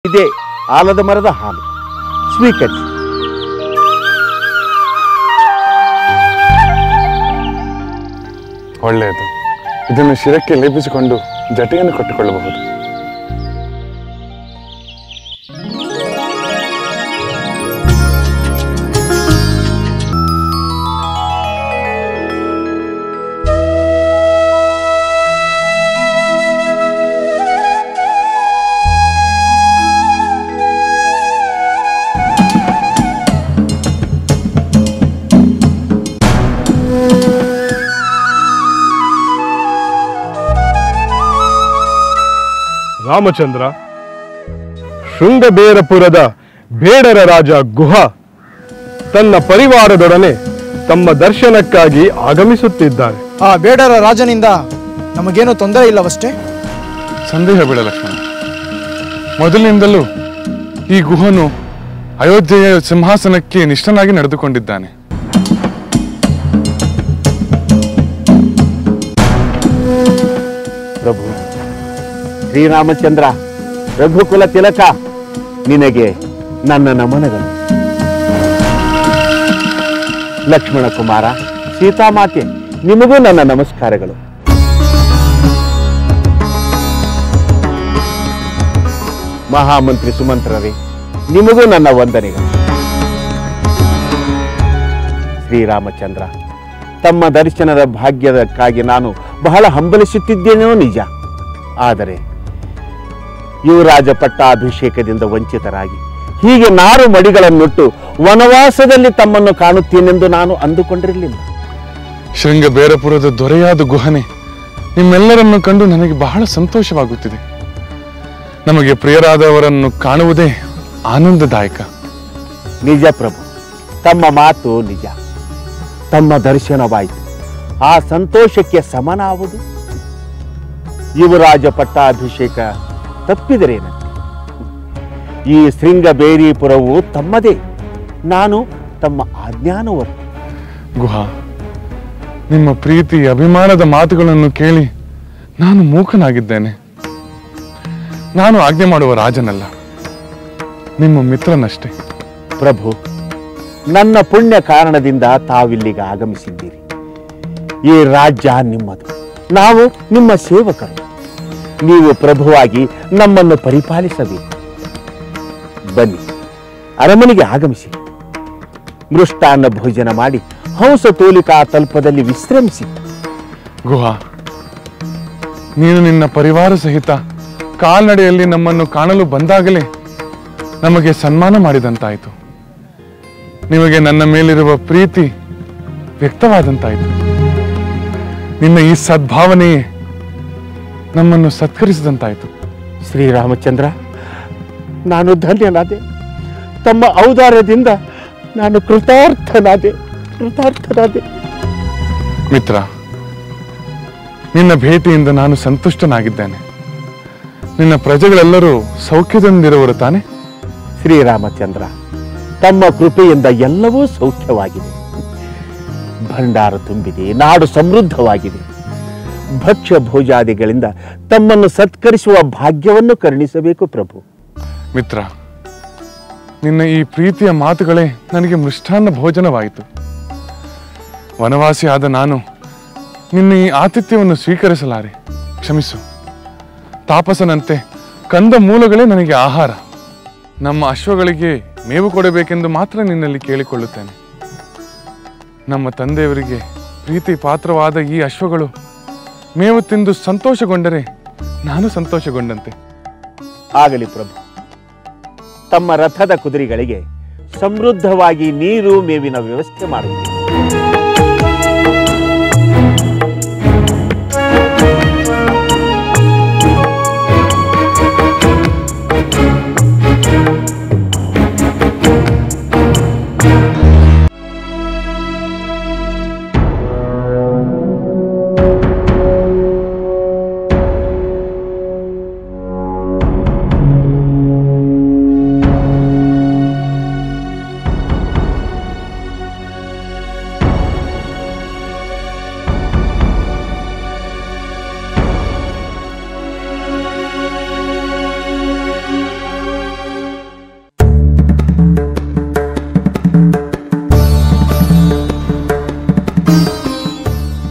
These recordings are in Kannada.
ಇದೇ ಆಲದ ಮರದ ಹಾಲು, ಸ್ವೀಕರಿಸಿ. ಒಳ್ಳೆಯದು. ಇದನ್ನು ಶಿರಕ್ಕೆ ಲೇಪಿಸಿಕೊಂಡು ಜಟೆಯನ್ನು ಕಟ್ಟಿಕೊಳ್ಳಬಹುದು. ರಾಮಚಂದ್ರ, ಶೃಂಗಬೇರಪುರದ ಬೇಡರ ರಾಜ ಗುಹ ತನ್ನ ಪರಿವಾರದೊಡನೆ ತಮ್ಮ ದರ್ಶನಕ್ಕಾಗಿ ಆಗಮಿಸುತ್ತಿದ್ದಾರೆ. ಆ ಬೇಡರ ರಾಜನಿಂದ ನಮಗೇನು ತೊಂದರೆ ಇಲ್ಲವಷ್ಟೇ? ಸಂದೇಹ ಬೇಡ ಲಕ್ಷ್ಮಣ. ಮೊದಲಿನಿಂದಲೂ ಈ ಗುಹನು ಅಯೋಧ್ಯೆಯ ಸಿಂಹಾಸನಕ್ಕೆ ನಿಷ್ಠನಾಗಿ ನಡೆದುಕೊಂಡಿದ್ದಾನೆ. ಪ್ರಭು ಶ್ರೀರಾಮಚಂದ್ರ, ರಘುಕುಲ ತಿಲಕ, ನಿನಗೆ ನನ್ನ ನಮನಗಳು. ಲಕ್ಷ್ಮಣ ಕುಮಾರ, ಸೀತಾಮಾತೆ, ನಿಮಗೂ ನನ್ನ ನಮಸ್ಕಾರಗಳು. ಮಹಾಮಂತ್ರಿ ಸುಮಂತ್ರರೇ, ನಿಮಗೂ ನನ್ನ ವಂದನೆಗಳು. ಶ್ರೀರಾಮಚಂದ್ರ, ತಮ್ಮ ದರ್ಶನದ ಭಾಗ್ಯದಕ್ಕಾಗಿ ನಾನು ಬಹಳ ಹಂಬಲಿಸುತ್ತಿದ್ದೇನೋ ನಿಜ. ಆದರೆ ಯುವರಾಜ ಪಟ್ಟಾಭಿಷೇಕದಿಂದ ವಂಚಿತರಾಗಿ ಹೀಗೆ ನಾರು ಮಡಿಗಳನ್ನುಟ್ಟು ವನವಾಸದಲ್ಲಿ ತಮ್ಮನ್ನು ಕಾಣುತ್ತೇನೆಂದು ನಾನು ಅಂದುಕೊಂಡಿರಲಿಲ್ಲ. ಶೃಂಗಬೇರಪುರದ ದೊರೆಯಾದ ಗುಹನೆ ನಿಮ್ಮೆಲ್ಲರನ್ನು ಕಂಡು ನನಗೆ ಬಹಳ ಸಂತೋಷವಾಗುತ್ತಿದೆ. ನಮಗೆ ಪ್ರಿಯರಾದವರನ್ನು ಕಾಣುವುದೇ ಆನಂದದಾಯಕ. ನಿಜ ಪ್ರಭು, ತಮ್ಮ ಮಾತು ನಿಜ. ತಮ್ಮ ದರ್ಶನವಾಯಿತು, ಆ ಸಂತೋಷಕ್ಕೆ ಸಮನಾವುದು ಯುವರಾಜ ಪಟ್ಟಾಭಿಷೇಕ ತಪ್ಪಿದರೇನಂತೆ. ಈ ಶೃಂಗಬೇರಿಪುರವು ತಮ್ಮದೇ, ನಾನು ತಮ್ಮ ಆಜ್ಞಾನುವರ್ತಿ. ಗುಹಾ, ನಿಮ್ಮ ಪ್ರೀತಿ ಅಭಿಮಾನದ ಮಾತುಗಳನ್ನು ಕೇಳಿ ನಾನು ಮೂಕನಾಗಿದ್ದೇನೆ. ನಾನು ಆಜ್ಞೆ ಮಾಡುವ ರಾಜನಲ್ಲ, ನಿಮ್ಮ ಮಿತ್ರನಷ್ಟೇ. ಪ್ರಭು, ನನ್ನ ಪುಣ್ಯ ಕಾರಣದಿಂದ ತಾವಿಲ್ಲಿಗೆ ಆಗಮಿಸಿದ್ದೀರಿ. ಈ ರಾಜ್ಯ ನಿಮ್ಮದು, ನಾವು ನಿಮ್ಮ ಸೇವಕರು. ನೀವು ಪ್ರಭುವಾಗಿ ನಮ್ಮನ್ನು ಪರಿಪಾಲಿಸಬೇಕು. ಬನ್ನಿ, ಅರಮನೆಗೆ ಆಗಮಿಸಿ. ಮೃಷ್ಟಾನ್ನ ಭೋಜನ ಮಾಡಿ ಹಂಸ ತೋಲಿಕಾ ತಲ್ಪದಲ್ಲಿ ವಿಶ್ರಮಿಸಿ. ಗುಹಾ, ನೀನು ನಿನ್ನ ಪರಿವಾರ ಸಹಿತ ಕಾಲ್ನಡೆಯಲ್ಲಿ ನಮ್ಮನ್ನು ಕಾಣಲು ಬಂದಾಗಲೇ ನಮಗೆ ಸನ್ಮಾನ ಮಾಡಿದಂತಾಯಿತು. ನಿಮಗೆ ನನ್ನ ಮೇಲಿರುವ ಪ್ರೀತಿ ವ್ಯಕ್ತವಾದಂತಾಯಿತು. ನಿನ್ನ ಈ ಸದ್ಭಾವನೆಯೇ ನಮ್ಮನ್ನು ಸತ್ಕರಿಸಿದಂತಾಯಿತು. ಶ್ರೀರಾಮಚಂದ್ರ, ನಾನು ಧನ್ಯನಾದೆ. ತಮ್ಮ ಔದಾರ್ಯದಿಂದ ನಾನು ಕೃತಾರ್ಥನಾದೆ. ಮಿತ್ರ, ನಿನ್ನ ಭೇಟಿಯಿಂದ ನಾನು ಸಂತುಷ್ಟನಾಗಿದ್ದೇನೆ. ನಿನ್ನ ಪ್ರಜೆಗಳೆಲ್ಲರೂ ಸೌಖ್ಯದಿಂದಿರುವರು ತಾನೆ? ಶ್ರೀರಾಮಚಂದ್ರ, ತಮ್ಮ ಕೃಪೆಯಿಂದ ಎಲ್ಲವೂ ಸೌಖ್ಯವಾಗಿದೆ. ಭಂಡಾರ ತುಂಬಿದೆ, ನಾಡು ಸಮೃದ್ಧವಾಗಿದೆ. ಭಕ್ಷ್ಯ ಭೋಜಾದಿಗಳಿಂದ ತಮ್ಮನ್ನು ಸತ್ಕರಿಸುವ ಭಾಗ್ಯವನ್ನು ಕರುಣಿಸಬೇಕು ಪ್ರಭು. ಮಿತ್ರ, ನಿನ್ನ ಈ ಪ್ರೀತಿಯ ಮಾತುಗಳೇ ನನಗೆ ಮೃಷ್ಟಾನ್ನ ಭೋಜನವಾಯಿತು. ವನವಾಸಿಯಾದ ನಾನು ನಿನ್ನ ಈ ಆತಿಥ್ಯವನ್ನು ಸ್ವೀಕರಿಸಲಾರೆ. ಕ್ಷಮಿಸು. ತಾಪಸನಂತೆ ಕಂದ ಮೂಲಗಳೇ ನನಗೆ ಆಹಾರ. ನಮ್ಮ ಅಶ್ವಗಳಿಗೆ ಮೇವು ಕೊಡಬೇಕೆಂದು ಮಾತ್ರ ನಿನ್ನಲ್ಲಿ ಕೇಳಿಕೊಳ್ಳುತ್ತೇನೆ. ನಮ್ಮ ತಂದೆಯವರಿಗೆ ಪ್ರೀತಿ ಪಾತ್ರವಾದ ಈ ಅಶ್ವಗಳು ಮೇವು ತಿಂದು ಸಂತೋಷಗೊಂಡರೆ ನಾನು ಸಂತೋಷಗೊಂಡಂತೆ. ಆಗಲಿ ಪ್ರಭು. ತಮ್ಮ ರಥದ ಕುದುರೆಗಳಿಗೆ ಸಮೃದ್ಧವಾಗಿ ನೀರು ಮೇವಿನ ವ್ಯವಸ್ಥೆ ಮಾಡುತ್ತೇನೆ.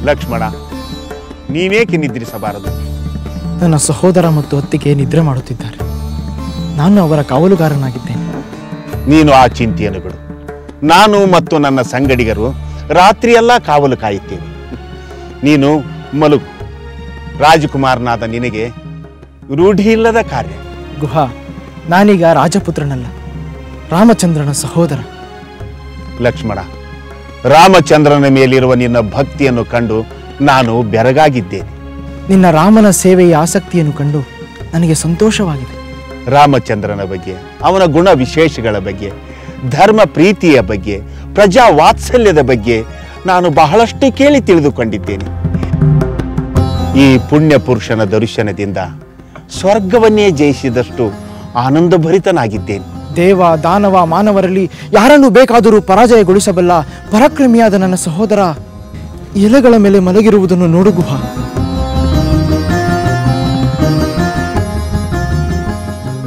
ಲಕ್ಷ್ಮಣ, ನೀವೇಕೆ ನಿದ್ರಿಸಬಾರದು? ನನ್ನ ಸಹೋದರ ಮತ್ತು ಅತ್ತಿಗೆ ನಿದ್ರೆ ಮಾಡುತ್ತಿದ್ದಾರೆ. ನಾನು ಅವರ ಕಾವಲುಗಾರನಾಗಿದ್ದೇನೆ. ನೀನು ಆ ಚಿಂತೆಯನ್ನು ಬಿಡು. ನಾನು ಮತ್ತು ನನ್ನ ಸಂಗಡಿಗರು ರಾತ್ರಿಯೆಲ್ಲ ಕಾವಲು ಕಾಯುತ್ತೇವೆ. ನೀನು ಮಲಗು. ರಾಜಕುಮಾರನಾದ ನಿನಗೆ ರೂಢಿ ಇಲ್ಲದ ಕಾರ್ಯ. ಗುಹಾ, ನಾನೀಗ ರಾಜಪುತ್ರನಲ್ಲ, ರಾಮಚಂದ್ರನ ಸಹೋದರ. ಲಕ್ಷ್ಮಣ, ರಾಮಚಂದ್ರನ ಮೇಲಿರುವ ನಿನ್ನ ಭಕ್ತಿಯನ್ನು ಕಂಡು ನಾನು ಬೆರಗಾಗಿದ್ದೇನೆ. ನಿನ್ನ ರಾಮನ ಸೇವೆಯ ಆಸಕ್ತಿಯನ್ನು ಕಂಡು ನನಗೆ ಸಂತೋಷವಾಗಿದೆ. ರಾಮಚಂದ್ರನ ಬಗ್ಗೆ, ಅವನ ಗುಣ ವಿಶೇಷಗಳ ಬಗ್ಗೆ, ಧರ್ಮ ಪ್ರೀತಿಯ ಬಗ್ಗೆ, ಪ್ರಜಾ ವಾತ್ಸಲ್ಯದ ಬಗ್ಗೆ ನಾನು ಬಹಳಷ್ಟು ಕೇಳಿ ತಿಳಿದುಕೊಂಡಿದ್ದೇನೆ. ಈ ಪುಣ್ಯ ಪುರುಷನ ದರ್ಶನದಿಂದ ಸ್ವರ್ಗವನ್ನೇ ಜಯಿಸಿದಷ್ಟು ಆನಂದಭರಿತನಾಗಿದ್ದೇನೆ. ದೇವ, ದಾನವ, ಮಾನವರಲ್ಲಿ ಯಾರನ್ನು ಬೇಕಾದರೂ ಪರಾಜಯಗೊಳಿಸಬಲ್ಲ ಪರಾಕ್ರಮಿಯಾದ ನನ್ನ ಸಹೋದರ ಎಲೆಗಳ ಮೇಲೆ ಮಲಗಿರುವುದನ್ನು ನೋಡು ಗುಹಾ.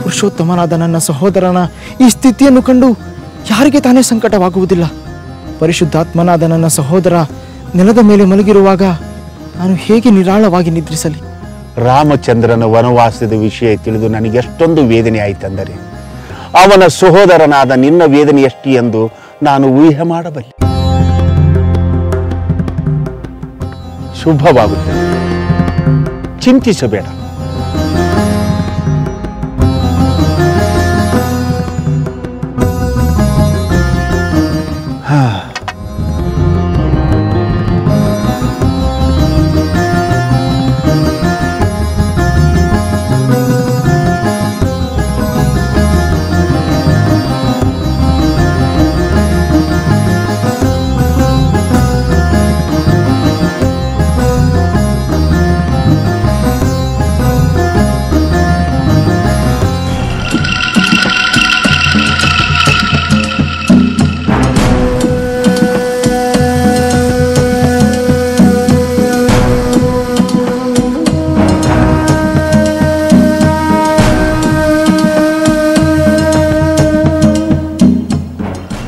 ಪುರುಷೋತ್ತಮನಾದ ನನ್ನ ಸಹೋದರನ ಈ ಸ್ಥಿತಿಯನ್ನು ಕಂಡು ಯಾರಿಗೆ ತಾನೇ ಸಂಕಟವಾಗುವುದಿಲ್ಲ. ಪರಿಶುದ್ಧಾತ್ಮನಾದ ನನ್ನ ಸಹೋದರ ನೆಲದ ಮೇಲೆ ಮಲಗಿರುವಾಗ ನಾನು ಹೇಗೆ ನಿರಾಳವಾಗಿ ನಿದ್ರಿಸಲಿ? ರಾಮಚಂದ್ರನ ವನವಾಸದ ವಿಷಯ ತಿಳಿದು ನನಗೆ ಎಷ್ಟೊಂದು ವೇದನೆ ಆಯಿತೆಂದರೆ ಅವನ ಸಹೋದರನಾದ ನಿನ್ನ ವೇದನೆ ಎಷ್ಟು ಎಂದು ನಾನು ಊಹೆ ಮಾಡಬಲ್ಲೆ. ಶುಭವಾಗುತ್ತದೆ, ಚಿಂತಿಸಬೇಡ.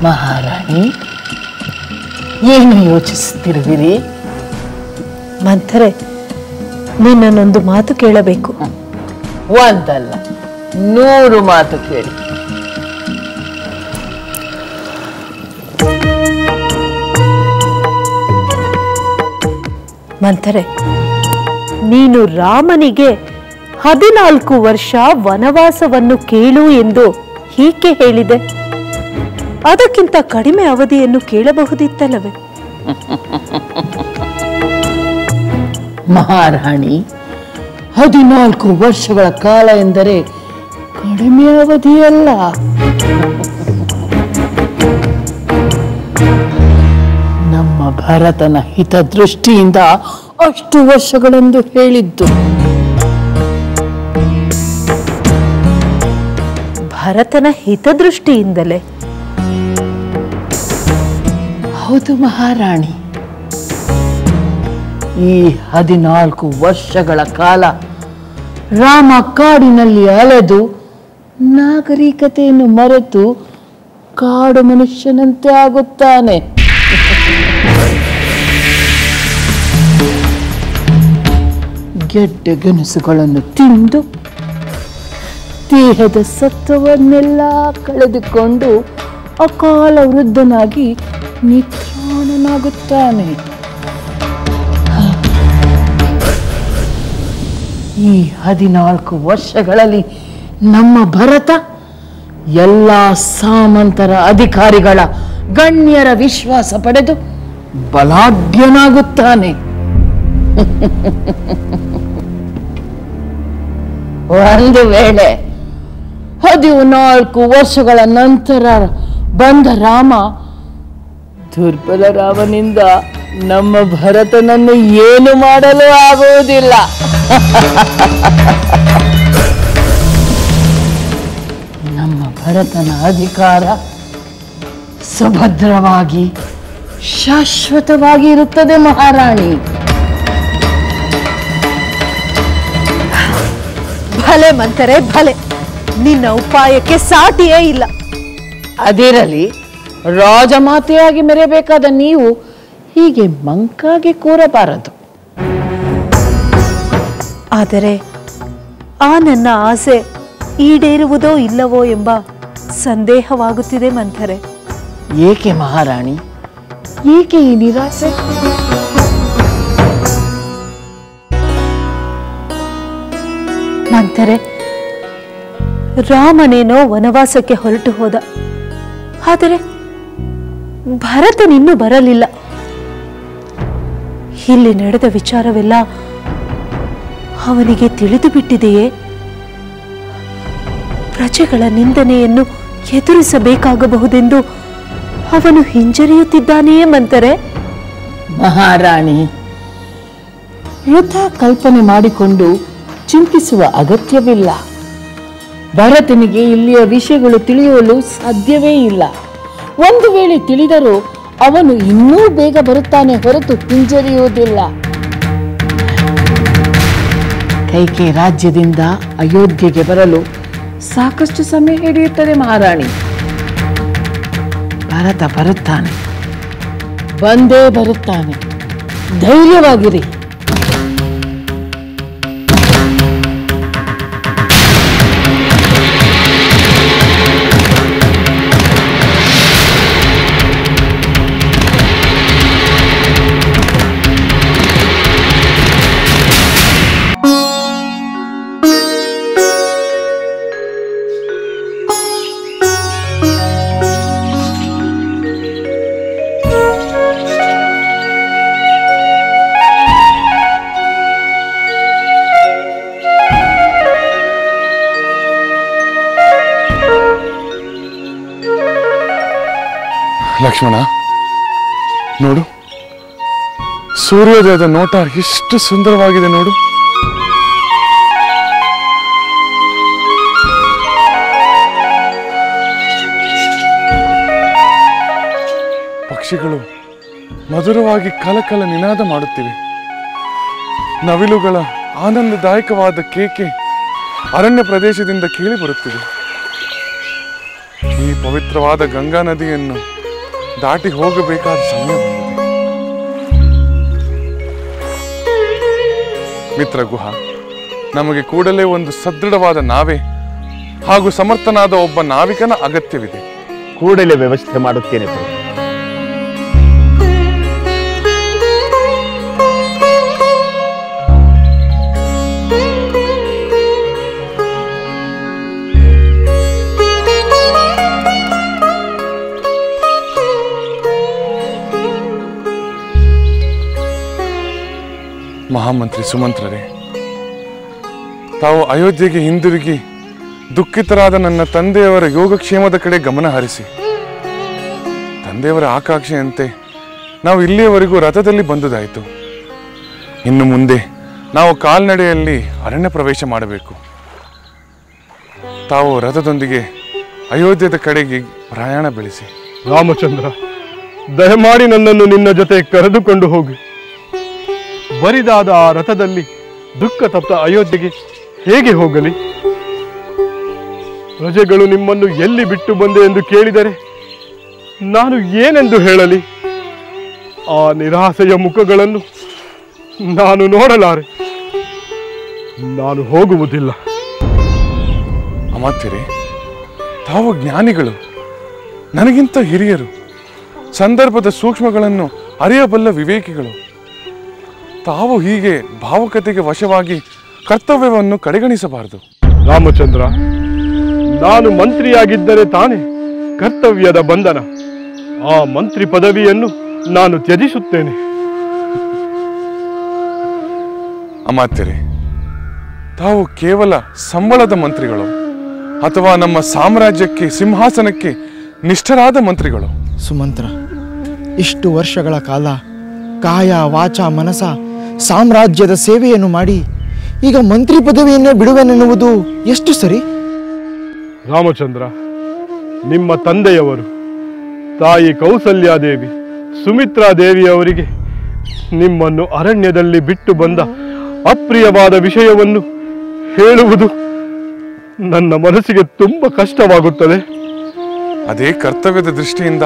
ಮಹಾರಾಣಿ, ಏನು ಯೋಚಿಸುತ್ತಿರುವಿರಿ? ಮಂಥರೆ, ನಿನ್ನನ್ನೊಂದು ಮಾತು ಕೇಳಬೇಕು. ಒಂದಲ್ಲ 100 ಮಾತು ಕೇಳಿ. ಮಂಥರೆ, ನೀನು ರಾಮನಿಗೆ 14 ವರ್ಷ ವನವಾಸವನ್ನು ಕೇಳು ಎಂದು ಹೀಗೆ ಹೇಳಿದೆ. ಅದಕ್ಕಿಂತ ಕಡಿಮೆ ಅವಧಿಯನ್ನು ಕೇಳಬಹುದಿತ್ತಲ್ಲವೇ? ಮಹಾರಾಣಿ, 14 ವರ್ಷಗಳ ಕಾಲ ಎಂದರೆ ಕಡಿಮೆ ಅವಧಿಯಲ್ಲ. ನಮ್ಮ ಭರತನ ಹಿತದೃಷ್ಟಿಯಿಂದ ಅಷ್ಟು ವರ್ಷಗಳೆಂದು ಹೇಳಿದ್ದು. ಭರತನ ಹಿತದೃಷ್ಟಿಯಿಂದಲೇ? ಹೌದು ಮಹಾರಾಣಿ. ಈ 14 ವರ್ಷಗಳ ಕಾಲ ರಾಮ ಕಾಡಿನಲ್ಲಿ ಅಲೆದು ನಾಗರಿಕತೆಯನ್ನು ಮರೆತು ಕಾಡು ಮನುಷ್ಯನಂತೆ ಆಗುತ್ತಾನೆ. ಗೆಡ್ಡೆ ಗೆಣಸುಗಳನ್ನು ತಿಂದು ದೇಹದ ಸತ್ವವನ್ನೆಲ್ಲ ಕಳೆದುಕೊಂಡು ಅಕಾಲ ವೃದ್ಧನಾಗಿ ನಿತ್ರಾಣನಾಗುತ್ತಾನೆ. ಈ 14 ವರ್ಷಗಳಲ್ಲಿ ನಮ್ಮ ಭರತ ಎಲ್ಲ ಸಾಮಂತರ ಅಧಿಕಾರಿಗಳ ಗಣ್ಯರ ವಿಶ್ವಾಸ ಪಡೆದು ಬಲಾಢ್ಯನಾಗುತ್ತಾನೆ. ಒಂದು ವೇಳೆ 14 ವರ್ಷಗಳ ನಂತರ ಬಂದ ರಾಮ ದುರ್ಬಲ ರಾಮನಿಂದ ನಮ್ಮ ಭರತನನ್ನು ಏನು ಮಾಡಲು ಆಗುವುದಿಲ್ಲ. ನಮ್ಮ ಭರತನ ಅಧಿಕಾರ ಸುಭದ್ರವಾಗಿ ಶಾಶ್ವತವಾಗಿ ಇರುತ್ತದೆ ಮಹಾರಾಣಿ. ಭಲೆ ಮಂಥರೆ, ಭಲೆ. ನಿನ್ನ ಉಪಾಯಕ್ಕೆ ಸಾಟಿಯೇ ಇಲ್ಲ. ಅದಿರಲಿ, ರಾಜಮಾತೆಯಾಗಿ ಮೆರೆಯಬೇಕಾದ ನೀವು ಹೀಗೆ ಮಂಕಾಗಿ ಕೂರಬಾರದು. ಆದರೆ ಆ ನನ್ನ ಆಸೆ ಈಡೇರುವುದೋ ಇಲ್ಲವೋ ಎಂಬ ಸಂದೇಹವಾಗುತ್ತಿದೆ ಮಂಥರೆ. ಏಕೆ ಮಹಾರಾಣಿ, ಏಕೆ ಈ ನಿರಾಸೆ? ಮಂಥರೆ, ರಾಮನೇನೋ ವನವಾಸಕ್ಕೆ ಹೊರಟು ಹೋದ. ಆದರೆ ಭರತನಿನ್ನೂ ಬರಲಿಲ್ಲ. ಇಲ್ಲಿ ನಡೆದ ವಿಚಾರವೆಲ್ಲ ಅವನಿಗೆ ತಿಳಿದು ಬಿಟ್ಟಿದೆಯೇ? ಪ್ರಜೆಗಳ ನಿಂದನೆಯನ್ನು ಎದುರಿಸಬೇಕಾಗಬಹುದೆಂದು ಅವನು ಹಿಂಜರಿಯುತ್ತಿದ್ದಾನೆಯೇ ಮಂಥರೆ? ಮಹಾರಾಣಿ, ವೃಥಾ ಕಲ್ಪನೆ ಮಾಡಿಕೊಂಡು ಚಿಂತಿಸುವ ಅಗತ್ಯವಿಲ್ಲ. ಭರತನಿಗೆ ಇಲ್ಲಿಯ ವಿಷಯಗಳು ತಿಳಿಯಲು ಸಾಧ್ಯವೇ ಇಲ್ಲ. ಒಂದು ವೇಳೆ ತಿಳಿದರೂ ಅವನು ಇನ್ನೂ ಬೇಗ ಬರುತ್ತಾನೆ ಹೊರತು ಹಿಂಜರಿಯುವುದಿಲ್ಲ. ಕೈಕೆ ರಾಜ್ಯದಿಂದ ಅಯೋಧ್ಯೆಗೆ ಬರಲು ಸಾಕಷ್ಟು ಸಮಯ ಹಿಡಿಯುತ್ತದೆ ಮಹಾರಾಣಿ. ಭರತ ಬರುತ್ತಾನೆ, ಬಂದೇ ಬರುತ್ತಾನೆ. ಧೈರ್ಯವಾಗಿರಿ. ಲಕ್ಷ್ಮಣ, ನೋಡು, ಸೂರ್ಯೋದಯದ ನೋಟ ಎಷ್ಟು ಸುಂದರವಾಗಿದೆ ನೋಡು. ಪಕ್ಷಿಗಳು ಮಧುರವಾಗಿ ಕಲಕಲ ನಿನಾದ ಮಾಡುತ್ತಿವೆ. ನವಿಲುಗಳ ಆನಂದದಾಯಕವಾದ ಕೇಕೆ ಅರಣ್ಯ ಪ್ರದೇಶದಿಂದ ಕೇಳಿ ಬರುತ್ತಿದೆ. ಈ ಪವಿತ್ರವಾದ ಗಂಗಾ ನದಿಯನ್ನು ದಾಟಿ ಹೋಗಬೇಕಾದ ಸಮಯ ಬಂದಿದೆ. ಮಿತ್ರ ಗುಹ, ನಮಗೆ ಕೂಡಲೇ ಒಂದು ಸದೃಢವಾದ ನಾವೆ ಹಾಗೂ ಸಮರ್ಥನಾದ ಒಬ್ಬ ನಾವಿಕನ ಅಗತ್ಯವಿದೆ. ಕೂಡಲೇ ವ್ಯವಸ್ಥೆ ಮಾಡುತ್ತೇನೆ ಪ್ರಭು. ಮಹಾಮಂತ್ರಿ ಸುಮಂತ್ರರೇ, ತಾವು ಅಯೋಧ್ಯೆಗೆ ಹಿಂದಿರುಗಿ ದುಃಖಿತರಾದ ನನ್ನ ತಂದೆಯವರ ಯೋಗಕ್ಷೇಮದ ಕಡೆ ಗಮನ ಹರಿಸಿ. ತಂದೆಯವರ ಆಕಾಂಕ್ಷೆಯಂತೆ ನಾವು ಇಲ್ಲಿಯವರೆಗೂ ರಥದಲ್ಲಿ ಬಂದುದಾಯಿತು. ಇನ್ನು ಮುಂದೆ ನಾವು ಕಾಲ್ನಡೆಯಲ್ಲಿ ಅರಣ್ಯ ಪ್ರವೇಶ ಮಾಡಬೇಕು. ತಾವು ರಥದೊಂದಿಗೆ ಅಯೋಧ್ಯದ ಕಡೆಗೆ ಪ್ರಯಾಣ ಬೆಳೆಸಿ. ರಾಮಚಂದ್ರ, ದಯಮಾಡಿ ನನ್ನನ್ನು ನಿನ್ನ ಜೊತೆ ಕರೆದುಕೊಂಡು ಹೋಗಿ. ಬರಿದಾದ ಆ ರಥದಲ್ಲಿ ದುಃಖ ತಪ್ತ ಅಯೋಧ್ಯೆಗೆ ಹೇಗೆ ಹೋಗಲಿ? ಪ್ರಜೆಗಳು ನಿಮ್ಮನ್ನು ಎಲ್ಲಿ ಬಿಟ್ಟು ಬಂದೆ ಎಂದು ಕೇಳಿದರೆ ನಾನು ಏನೆಂದು ಹೇಳಲಿ? ಆ ನಿರಾಸೆಯ ಮುಖಗಳನ್ನು ನಾನು ನೋಡಲಾರೆ. ನಾನು ಹೋಗುವುದಿಲ್ಲ. ಅಮಾತ್ಯರೇ, ತಾವು ಜ್ಞಾನಿಗಳು, ನನಗಿಂತ ಹಿರಿಯರು, ಸಂದರ್ಭದ ಸೂಕ್ಷ್ಮಗಳನ್ನು ಅರಿಯಬಲ್ಲ ವಿವೇಕಿಗಳು. ತಾವು ಹೀಗೆ ಭಾವುಕತೆಗೆ ವಶವಾಗಿ ಕರ್ತವ್ಯವನ್ನು ಕಡೆಗಣಿಸಬಾರದು. ರಾಮಚಂದ್ರ, ನಾನು ಮಂತ್ರಿಯಾಗಿದ್ದರೆ ತಾನೇ ಕರ್ತವ್ಯದ ಬಂಧನ. ಆ ಮಂತ್ರಿ ಪದವಿಯನ್ನು ನಾನು ತ್ಯಜಿಸುತ್ತೇನೆ. ಅಮಾತ್ಯರೇ, ತಾವು ಕೇವಲ ಸಂಬಳದ ಮಂತ್ರಿಗಳು ಅಥವಾ ನಮ್ಮ ಸಾಮ್ರಾಜ್ಯಕ್ಕೆ ಸಿಂಹಾಸನಕ್ಕೆ ನಿಷ್ಠರಾದ ಮಂತ್ರಿಗಳು? ಸುಮಂತ್ರ, ಇಷ್ಟು ವರ್ಷಗಳ ಕಾಲ ಕಾಯ ವಾಚ ಮನಸ ಸಾಮ್ರಾಜ್ಯದ ಸೇವೆಯನ್ನು ಮಾಡಿ ಈಗ ಮಂತ್ರಿ ಪದವಿಯನ್ನೇ ಬಿಡುವೆನೆನ್ನುವುದು ಎಷ್ಟು ಸರಿ? ರಾಮಚಂದ್ರ, ನಿಮ್ಮ ತಂದೆಯವರು ತಾಯಿ ಕೌಸಲ್ಯಾದೇವಿ, ಸುಮಿತ್ರಾದೇವಿಯವರಿಗೆ ನಿಮ್ಮನ್ನು ಅರಣ್ಯದಲ್ಲಿ ಬಿಟ್ಟು ಬಂದ ಅಪ್ರಿಯವಾದ ವಿಷಯವನ್ನು ಹೇಳುವುದು ನನ್ನ ಮನಸ್ಸಿಗೆ ತುಂಬ ಕಷ್ಟವಾಗುತ್ತದೆ. ಅದೇ ಕರ್ತವ್ಯದ ದೃಷ್ಟಿಯಿಂದ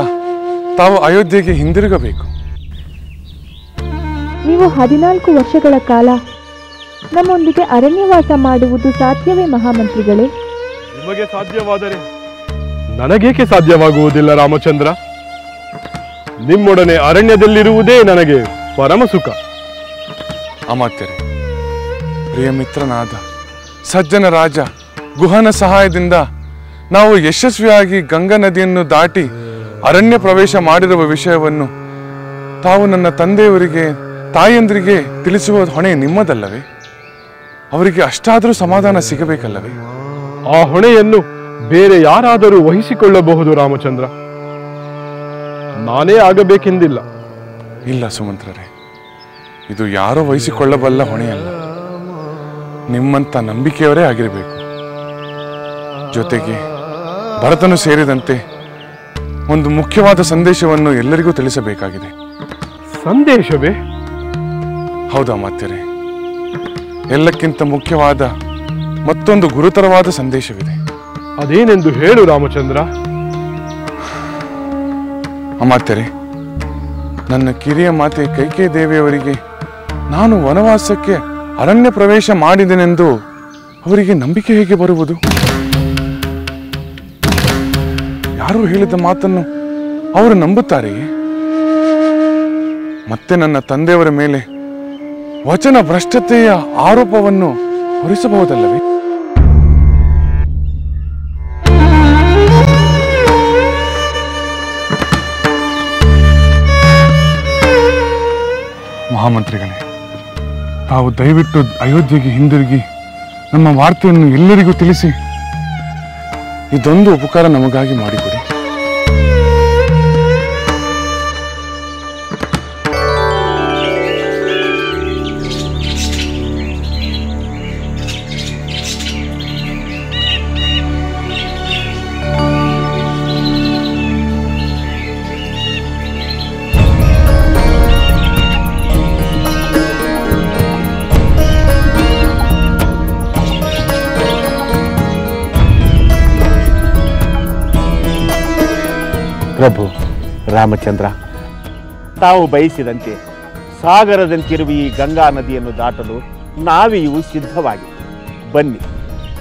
ತಾವು ಅಯೋಧ್ಯೆಗೆ ಹಿಂದಿರುಗಬೇಕು. ನೀವು 14 ವರ್ಷಗಳ ಕಾಲ ನಮ್ಮೊಂದಿಗೆ ಅರಣ್ಯವಾಸ ಮಾಡುವುದು ಸಾಧ್ಯವೇ ಮಹಾಮಂತ್ರಿಗಳೇ? ನಿಮಗೆ ಸಾಧ್ಯವಾದರೆ ನನಗೇಕೆ ಸಾಧ್ಯವಾಗುವುದಿಲ್ಲ ರಾಮಚಂದ್ರ? ನಿಮ್ಮೊಡನೆ ಅರಣ್ಯದಲ್ಲಿರುವುದೇ ನನಗೆ ಪರಮ ಸುಖ. ಅಮಾತ್ಯರೇ, ಪ್ರಿಯ ಮಿತ್ರನಾದ ಸಜ್ಜನ ರಾಜ ಗುಹನ ಸಹಾಯದಿಂದ ನಾವು ಯಶಸ್ವಿಯಾಗಿ ಗಂಗಾ ನದಿಯನ್ನು ದಾಟಿ ಅರಣ್ಯ ಪ್ರವೇಶ ಮಾಡಿರುವ ವಿಷಯವನ್ನು ತಾವು ನನ್ನ ತಂದೆಯವರಿಗೆ ತಾಯಂದ್ರಿಗೆ ತಿಳಿಸುವ ಹೊಣೆ ನಿಮ್ಮದಲ್ಲವೇ? ಅವರಿಗೆ ಅಷ್ಟಾದರೂ ಸಮಾಧಾನ ಸಿಗಬೇಕಲ್ಲವೇ? ಆ ಹೊಣೆಯನ್ನು ಬೇರೆ ಯಾರಾದರೂ ವಹಿಸಿಕೊಳ್ಳಬಹುದು ರಾಮಚಂದ್ರ, ನಾನೇ ಆಗಬೇಕೆಂದಿಲ್ಲ. ಇಲ್ಲ ಸುಮಂತ್ರರೇ, ಇದು ಯಾರೋ ವಹಿಸಿಕೊಳ್ಳಬಲ್ಲ ಹೊಣೆಯಲ್ಲ, ನಿಮ್ಮಂತ ನಂಬಿಕೆಯವರೇ ಆಗಿರಬೇಕು. ಜೊತೆಗೆ ಭರತನು ಸೇರಿದಂತೆ ಒಂದು ಮುಖ್ಯವಾದ ಸಂದೇಶವನ್ನು ಎಲ್ಲರಿಗೂ ತಿಳಿಸಬೇಕಾಗಿದೆ. ಸಂದೇಶವೇ? ಹೌದಾ ಮಾತ್ಯರೇ, ಎಲ್ಲಕ್ಕಿಂತ ಮುಖ್ಯವಾದ ಮತ್ತೊಂದು ಗುರುತರವಾದ ಸಂದೇಶವಿದೆ. ಅದೇನೆಂದು ಹೇಳು ರಾಮಚಂದ್ರ. ಅಮಾತ್ಯರೇ, ನನ್ನ ಕಿರಿಯ ಮಾತೆ ಕೈಕೇಯಿ ದೇವಿಯವರಿಗೆ ನಾನು ವನವಾಸಕ್ಕೆ ಅರಣ್ಯ ಪ್ರವೇಶ ಮಾಡಿದೆನೆಂದು ಅವರಿಗೆ ನಂಬಿಕೆ ಹೇಗೆ ಬರುವುದು? ಯಾರು ಹೇಳಿದ ಮಾತನ್ನು ಅವರು ನಂಬುತ್ತಾರೆಯೇ? ಮತ್ತೆ ನನ್ನ ತಂದೆಯವರ ಮೇಲೆ ವಚನ ಭ್ರಷ್ಟತೆಯ ಆರೋಪವನ್ನು ಹೊರಿಸಬಹುದಲ್ಲವೇ? ಮಹಾಮಂತ್ರಿಗಳೇ, ತಾವು ದಯವಿಟ್ಟು ಅಯೋಧ್ಯೆಗೆ ಹಿಂದಿರುಗಿ ನಮ್ಮ ವಾರ್ತೆಯನ್ನು ಎಲ್ಲರಿಗೂ ತಿಳಿಸಿ ಇದೊಂದು ಉಪಕಾರ ನಮಗಾಗಿ ಮಾಡಿಕೊಡಿ. ಪ್ರಭು ರಾಮಚಂದ್ರ, ತಾವು ಬಯಸಿದಂತೆ ಸಾಗರದಂತಿರುವ ಈ ಗಂಗಾ ನದಿಯನ್ನು ದಾಟಲು ನಾವೆಯೂ ಸಿದ್ಧವಾಗಿದೆ. ಬನ್ನಿ,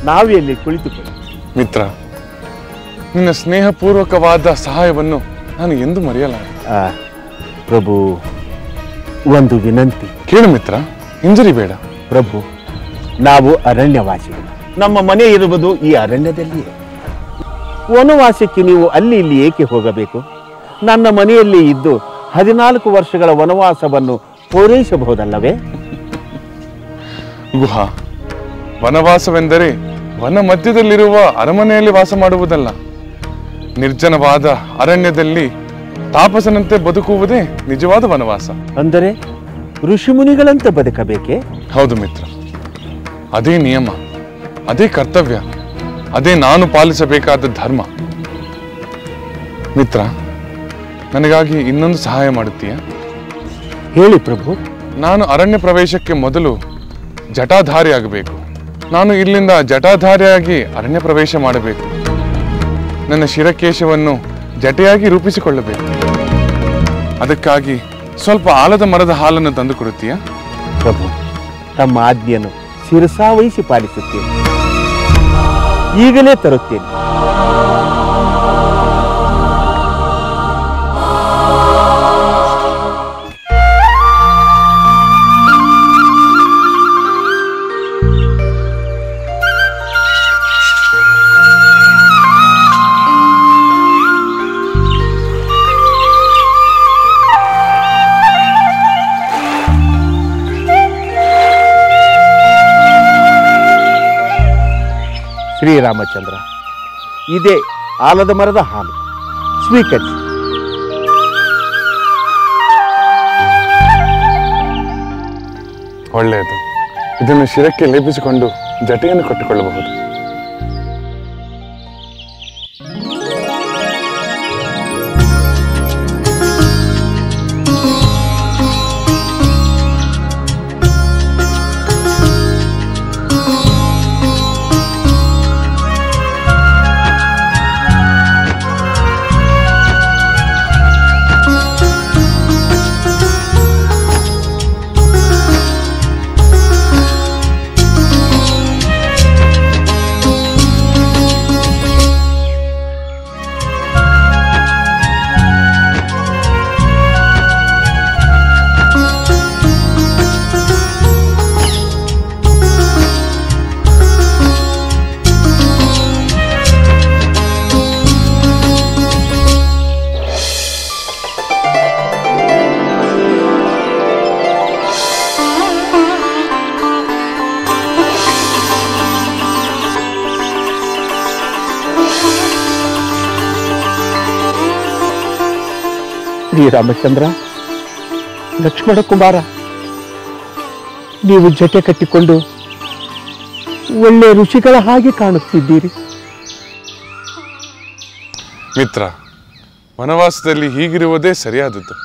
ನಾವೆಯಲ್ಲಿ ಕುಳಿತುಕೊಳ್ಳಿ. ಮಿತ್ರ, ನಿನ್ನ ಸ್ನೇಹಪೂರ್ವಕವಾದ ಸಹಾಯವನ್ನು ನಾನು ಎಂದು ಮರೆಯಲಾರೆ. ಪ್ರಭು, ಒಂದು ವಿನಂತಿ. ಕೇಳು ಮಿತ್ರ, ಹಿಂಜರಿ ಬೇಡ. ಪ್ರಭು, ನಾವು ಅರಣ್ಯವಾಸಿಗಳು. ನಮ್ಮ ಮನೆ ಇರುವುದು ಈ ಅರಣ್ಯದಲ್ಲಿಯೇ. ವನವಾಸಕ್ಕೆ ನೀವು ಅಲ್ಲಿ ಇಲ್ಲಿ ಏಕೆ ಹೋಗಬೇಕು? ನನ್ನ ಮನೆಯಲ್ಲಿ ಇದ್ದು 14 ವರ್ಷಗಳ ವನವಾಸವನ್ನು ಪೂರೈಸಬಹುದಲ್ಲವೇ? ಗುಹ, ವನವಾಸವೆಂದರೆ ವನ ಮಧ್ಯದಲ್ಲಿರುವ ಅರಮನೆಯಲ್ಲಿ ವಾಸ ಮಾಡುವುದಲ್ಲ. ನಿರ್ಜನವಾದ ಅರಣ್ಯದಲ್ಲಿ ತಾಪಸನಂತೆ ಬದುಕುವುದೇ ನಿಜವಾದ ವನವಾಸ. ಅಂದರೆ ಋಷಿಮುನಿಗಳಂತೆ ಬದುಕಬೇಕೇ? ಹೌದು ಮಿತ್ರ, ಅದೇ ನಿಯಮ, ಅದೇ ಕರ್ತವ್ಯ, ಅದೇ ನಾನು ಪಾಲಿಸಬೇಕಾದ ಧರ್ಮ. ಮಿತ್ರ, ನನಗಾಗಿ ಇನ್ನೊಂದು ಸಹಾಯ ಮಾಡುತ್ತೀಯಾ? ಹೇಳಿ ಪ್ರಭು. ನಾನು ಅರಣ್ಯ ಪ್ರವೇಶಕ್ಕೆ ಮೊದಲು ಜಟಾಧಾರಿಯಾಗಬೇಕು. ನಾನು ಇಲ್ಲಿಂದ ಜಟಾಧಾರಿಯಾಗಿ ಅರಣ್ಯ ಪ್ರವೇಶ ಮಾಡಬೇಕು. ನನ್ನ ಶಿರಕೇಶವನ್ನು ಜಟೆಯಾಗಿ ರೂಪಿಸಿಕೊಳ್ಳಬೇಕು. ಅದಕ್ಕಾಗಿ ಸ್ವಲ್ಪ ಆಲದ ಮರದ ಹಾಲನ್ನು ತಂದು ಕೊಡುತ್ತೀಯಾ? ಪ್ರಭು, ತಮ್ಮ ಆಜ್ಞೆಯನ್ನು ಶಿರಸಾವಹಿಸಿ ಪಾಲಿಸುತ್ತೇನೆ. ಈಗಲೇ ತರುತ್ತೇನೆ. ಶ್ರೀರಾಮಚಂದ್ರ, ಇದೇ ಆಲದ ಮರದ ಹಾಲು, ಸ್ವೀಕರಿಸಿ. ಒಳ್ಳೆಯದು. ಇದನ್ನು ಶಿರಕ್ಕೆ ಲೇಪಿಸಿಕೊಂಡು ಜಟೆಯನ್ನು ಕಟ್ಟಿಕೊಳ್ಳಬಹುದು. ಶ್ರೀರಾಮಚಂದ್ರ, ಲಕ್ಷ್ಮಣ ಕುಮಾರ, ನೀವು ಜಟೆ ಕಟ್ಟಿಕೊಂಡು ಒಳ್ಳೆ ಋಷಿಗಳ ಹಾಗೆ ಕಾಣುತ್ತಿದ್ದೀರಿ. ಮಿತ್ರ, ವನವಾಸದಲ್ಲಿ ಹೀಗಿರುವುದೇ ಸರಿಯಾದದ್ದು.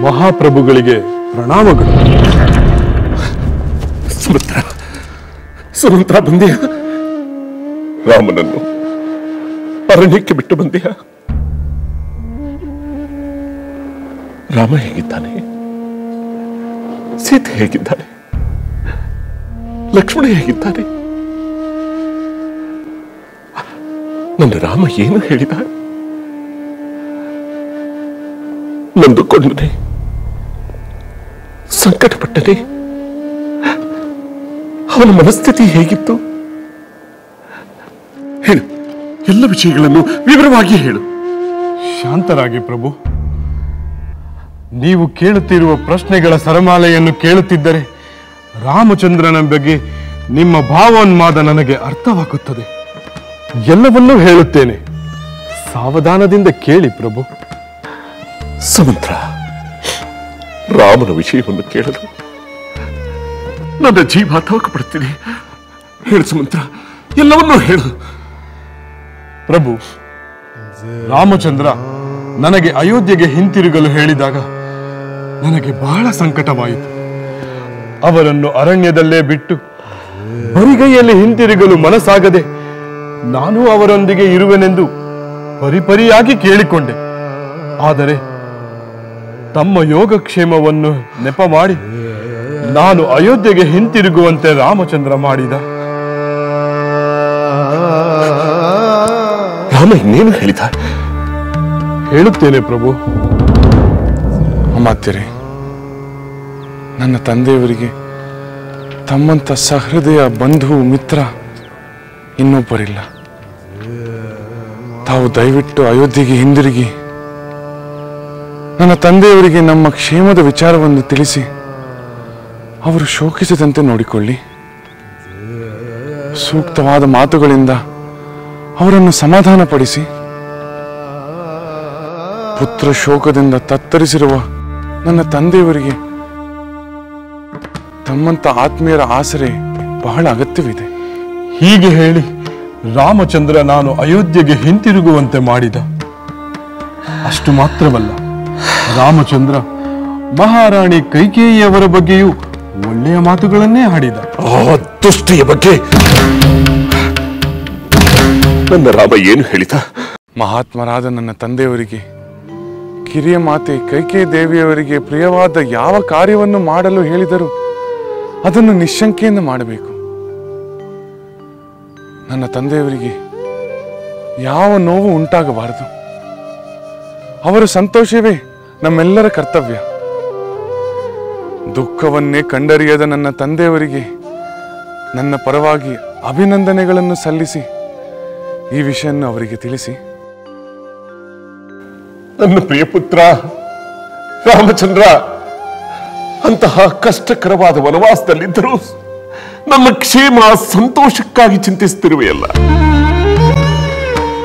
ಮಹಾಪ್ರಭುಗಳಿಗೆ ಪ್ರಣಾಮಗಳು. ಸುಮಂತ್ರ ಬಂದೆಯ? ರಾಮನನ್ನು ಅರಣ್ಯಕ್ಕೆ ಬಿಟ್ಟು ಬಂದೆಯ? ರಾಮ ಹೇಗಿದ್ದಾನೆ? ಸೀತೆ ಹೇಗಿದ್ದಾನೆ? ಲಕ್ಷ್ಮಣ ಹೇಗಿದ್ದಾನೆ? ನನ್ನ ರಾಮ ಏನು ಹೇಳಿದ? ನೊಂದುಕೊಂಡನೆ, ಸಂಕಟಪಟ್ಟನೆ. ಅವನ ಮನಸ್ಥಿತಿ ಹೇಗಿತ್ತು? ಹೇಳು, ಎಲ್ಲ ವಿಷಯಗಳನ್ನು ವಿವರವಾಗಿ ಹೇಳು. ಶಾಂತರಾಗಿ ಪ್ರಭು. ನೀವು ಕೇಳುತ್ತಿರುವ ಪ್ರಶ್ನೆಗಳ ಸರಮಾಲೆಯನ್ನು ಕೇಳುತ್ತಿದ್ದರೆ ರಾಮಚಂದ್ರನ ಬಗ್ಗೆ ನಿಮ್ಮ ಭಾವೋನ್ಮಾದ ನನಗೆ ಅರ್ಥವಾಗುತ್ತದೆ. ಎಲ್ಲವನ್ನೂ ಹೇಳುತ್ತೇನೆ, ಸಾವಧಾನದಿಂದ ಕೇಳಿ ಪ್ರಭು. ಸಮಂತ್ರ, ರಾಮನ ವಿಷಯವನ್ನು ಕೇಳಲು ನನ್ನ ಜೀವ ತವಕಪಡುತ್ತಿದೆ. ಹೇಳು ಸುಮಂತ್ರ, ಎಲ್ಲವನ್ನೂ ಹೇಳು. ಪ್ರಭು, ರಾಮಚಂದ್ರ ನನಗೆ ಅಯೋಧ್ಯೆಗೆ ಹಿಂತಿರುಗಲು ಹೇಳಿದಾಗ ನನಗೆ ಬಹಳ ಸಂಕಟವಾಯಿತು. ಅವರನ್ನು ಅರಣ್ಯದಲ್ಲೇ ಬಿಟ್ಟು ಬರಿಗೈಯಲ್ಲಿ ಹಿಂತಿರುಗಲು ಮನಸ್ಸಾಗದೆ ನಾನು ಅವರೊಂದಿಗೆ ಇರುವೆನೆಂದು ಪರಿಪರಿಯಾಗಿ ಕೇಳಿಕೊಂಡೆ. ಆದರೆ ತಮ್ಮ ಯೋಗಕ್ಷೇಮವನ್ನು ನೆಪ ಮಾಡಿ ನಾನು ಅಯೋಧ್ಯೆಗೆ ಹಿಂತಿರುಗುವಂತೆ ರಾಮಚಂದ್ರ ಮಾಡಿದ. ರಾಮ ಇನ್ನೇನು ಹೇಳಿದ? ಹೇಳುತ್ತೇನೆ ಪ್ರಭು. ಅಮಾತ್ಯರೇ, ನನ್ನ ತಂದೆಯವರಿಗೆ ತಮ್ಮಂಥ ಸಹೃದಯ ಬಂಧು ಮಿತ್ರ ಇನ್ನೊಬ್ಬರಿಲ್ಲ. ತಾವು ದಯವಿಟ್ಟು ಅಯೋಧ್ಯೆಗೆ ಹಿಂದಿರುಗಿ ನನ್ನ ತಂದೆಯವರಿಗೆ ನಮ್ಮ ಕ್ಷೇಮದ ವಿಚಾರವನ್ನು ತಿಳಿಸಿ ಅವರು ಶೋಕಿಸದಂತೆ ನೋಡಿಕೊಳ್ಳಿ. ಸೂಕ್ತವಾದ ಮಾತುಗಳಿಂದ ಅವರನ್ನು ಸಮಾಧಾನಪಡಿಸಿ. ಪುತ್ರ ಶೋಕದಿಂದ ತತ್ತರಿಸಿರುವ ನನ್ನ ತಂದೆಯವರಿಗೆ ತಮ್ಮಂತ ಆತ್ಮೀಯರ ಆಸರೆ ಬಹಳ ಅಗತ್ಯವಿದೆ. ಹೀಗೆ ಹೇಳಿ ರಾಮಚಂದ್ರ ನಾನು ಅಯೋಧ್ಯೆಗೆ ಹಿಂತಿರುಗುವಂತೆ ಮಾಡಿದ. ಅಷ್ಟು ಮಾತ್ರವಲ್ಲ, ರಾಮಚಂದ್ರ ಮಹಾರಾಣಿ ಕೈಕೇಯಿಯವರ ಬಗ್ಗೆಯೂ ಒಳ್ಳೆಯ ಮಾತುಗಳನ್ನೇ ಆಡಿದ. ಆ ದುಷ್ಟೆಯ ಬಗ್ಗೆ ನನ್ನ ರಾಮ ಏನು ಹೇಳಿದ? ಮಹಾತ್ಮರಾದ ನನ್ನ ತಂದೆಯವರಿಗೆ ಕಿರಿಯ ಮಾತೆ ಕೈಕೇಯಿ ದೇವಿಯವರಿಗೆ ಪ್ರಿಯವಾದ ಯಾವ ಕಾರ್ಯವನ್ನು ಮಾಡಲು ಹೇಳಿದರೂ ಅದನ್ನು ನಿಶ್ಶಂಕೆಯಿಂದ ಮಾಡಬೇಕು. ನನ್ನ ತಂದೆಯವರಿಗೆ ಯಾವ ನೋವು ಉಂಟಾಗಬಾರದು. ಅವರ ಸಂತೋಷವೇ ನಮ್ಮೆಲ್ಲರ ಕರ್ತವ್ಯ. ದುಃಖವನ್ನೇ ಕಂಡರಿಯದ ನನ್ನ ತಂದೆಯವರಿಗೆ ನನ್ನ ಪರವಾಗಿ ಅಭಿನಂದನೆಗಳನ್ನು ಸಲ್ಲಿಸಿ ಈ ವಿಷಯನ್ನು ಅವರಿಗೆ ತಿಳಿಸಿ. ನನ್ನ ಪ್ರಿಯ ಪುತ್ರ ರಾಮಚಂದ್ರ ಅಂತಹ ಕಷ್ಟಕರವಾದ ವನವಾಸದಲ್ಲಿದ್ದರೂ ನಮ್ಮ ಕ್ಷೇಮ ಸಂತೋಷಕ್ಕಾಗಿ ಚಿಂತಿಸುತ್ತಿರುವೆಯಲ್ಲ.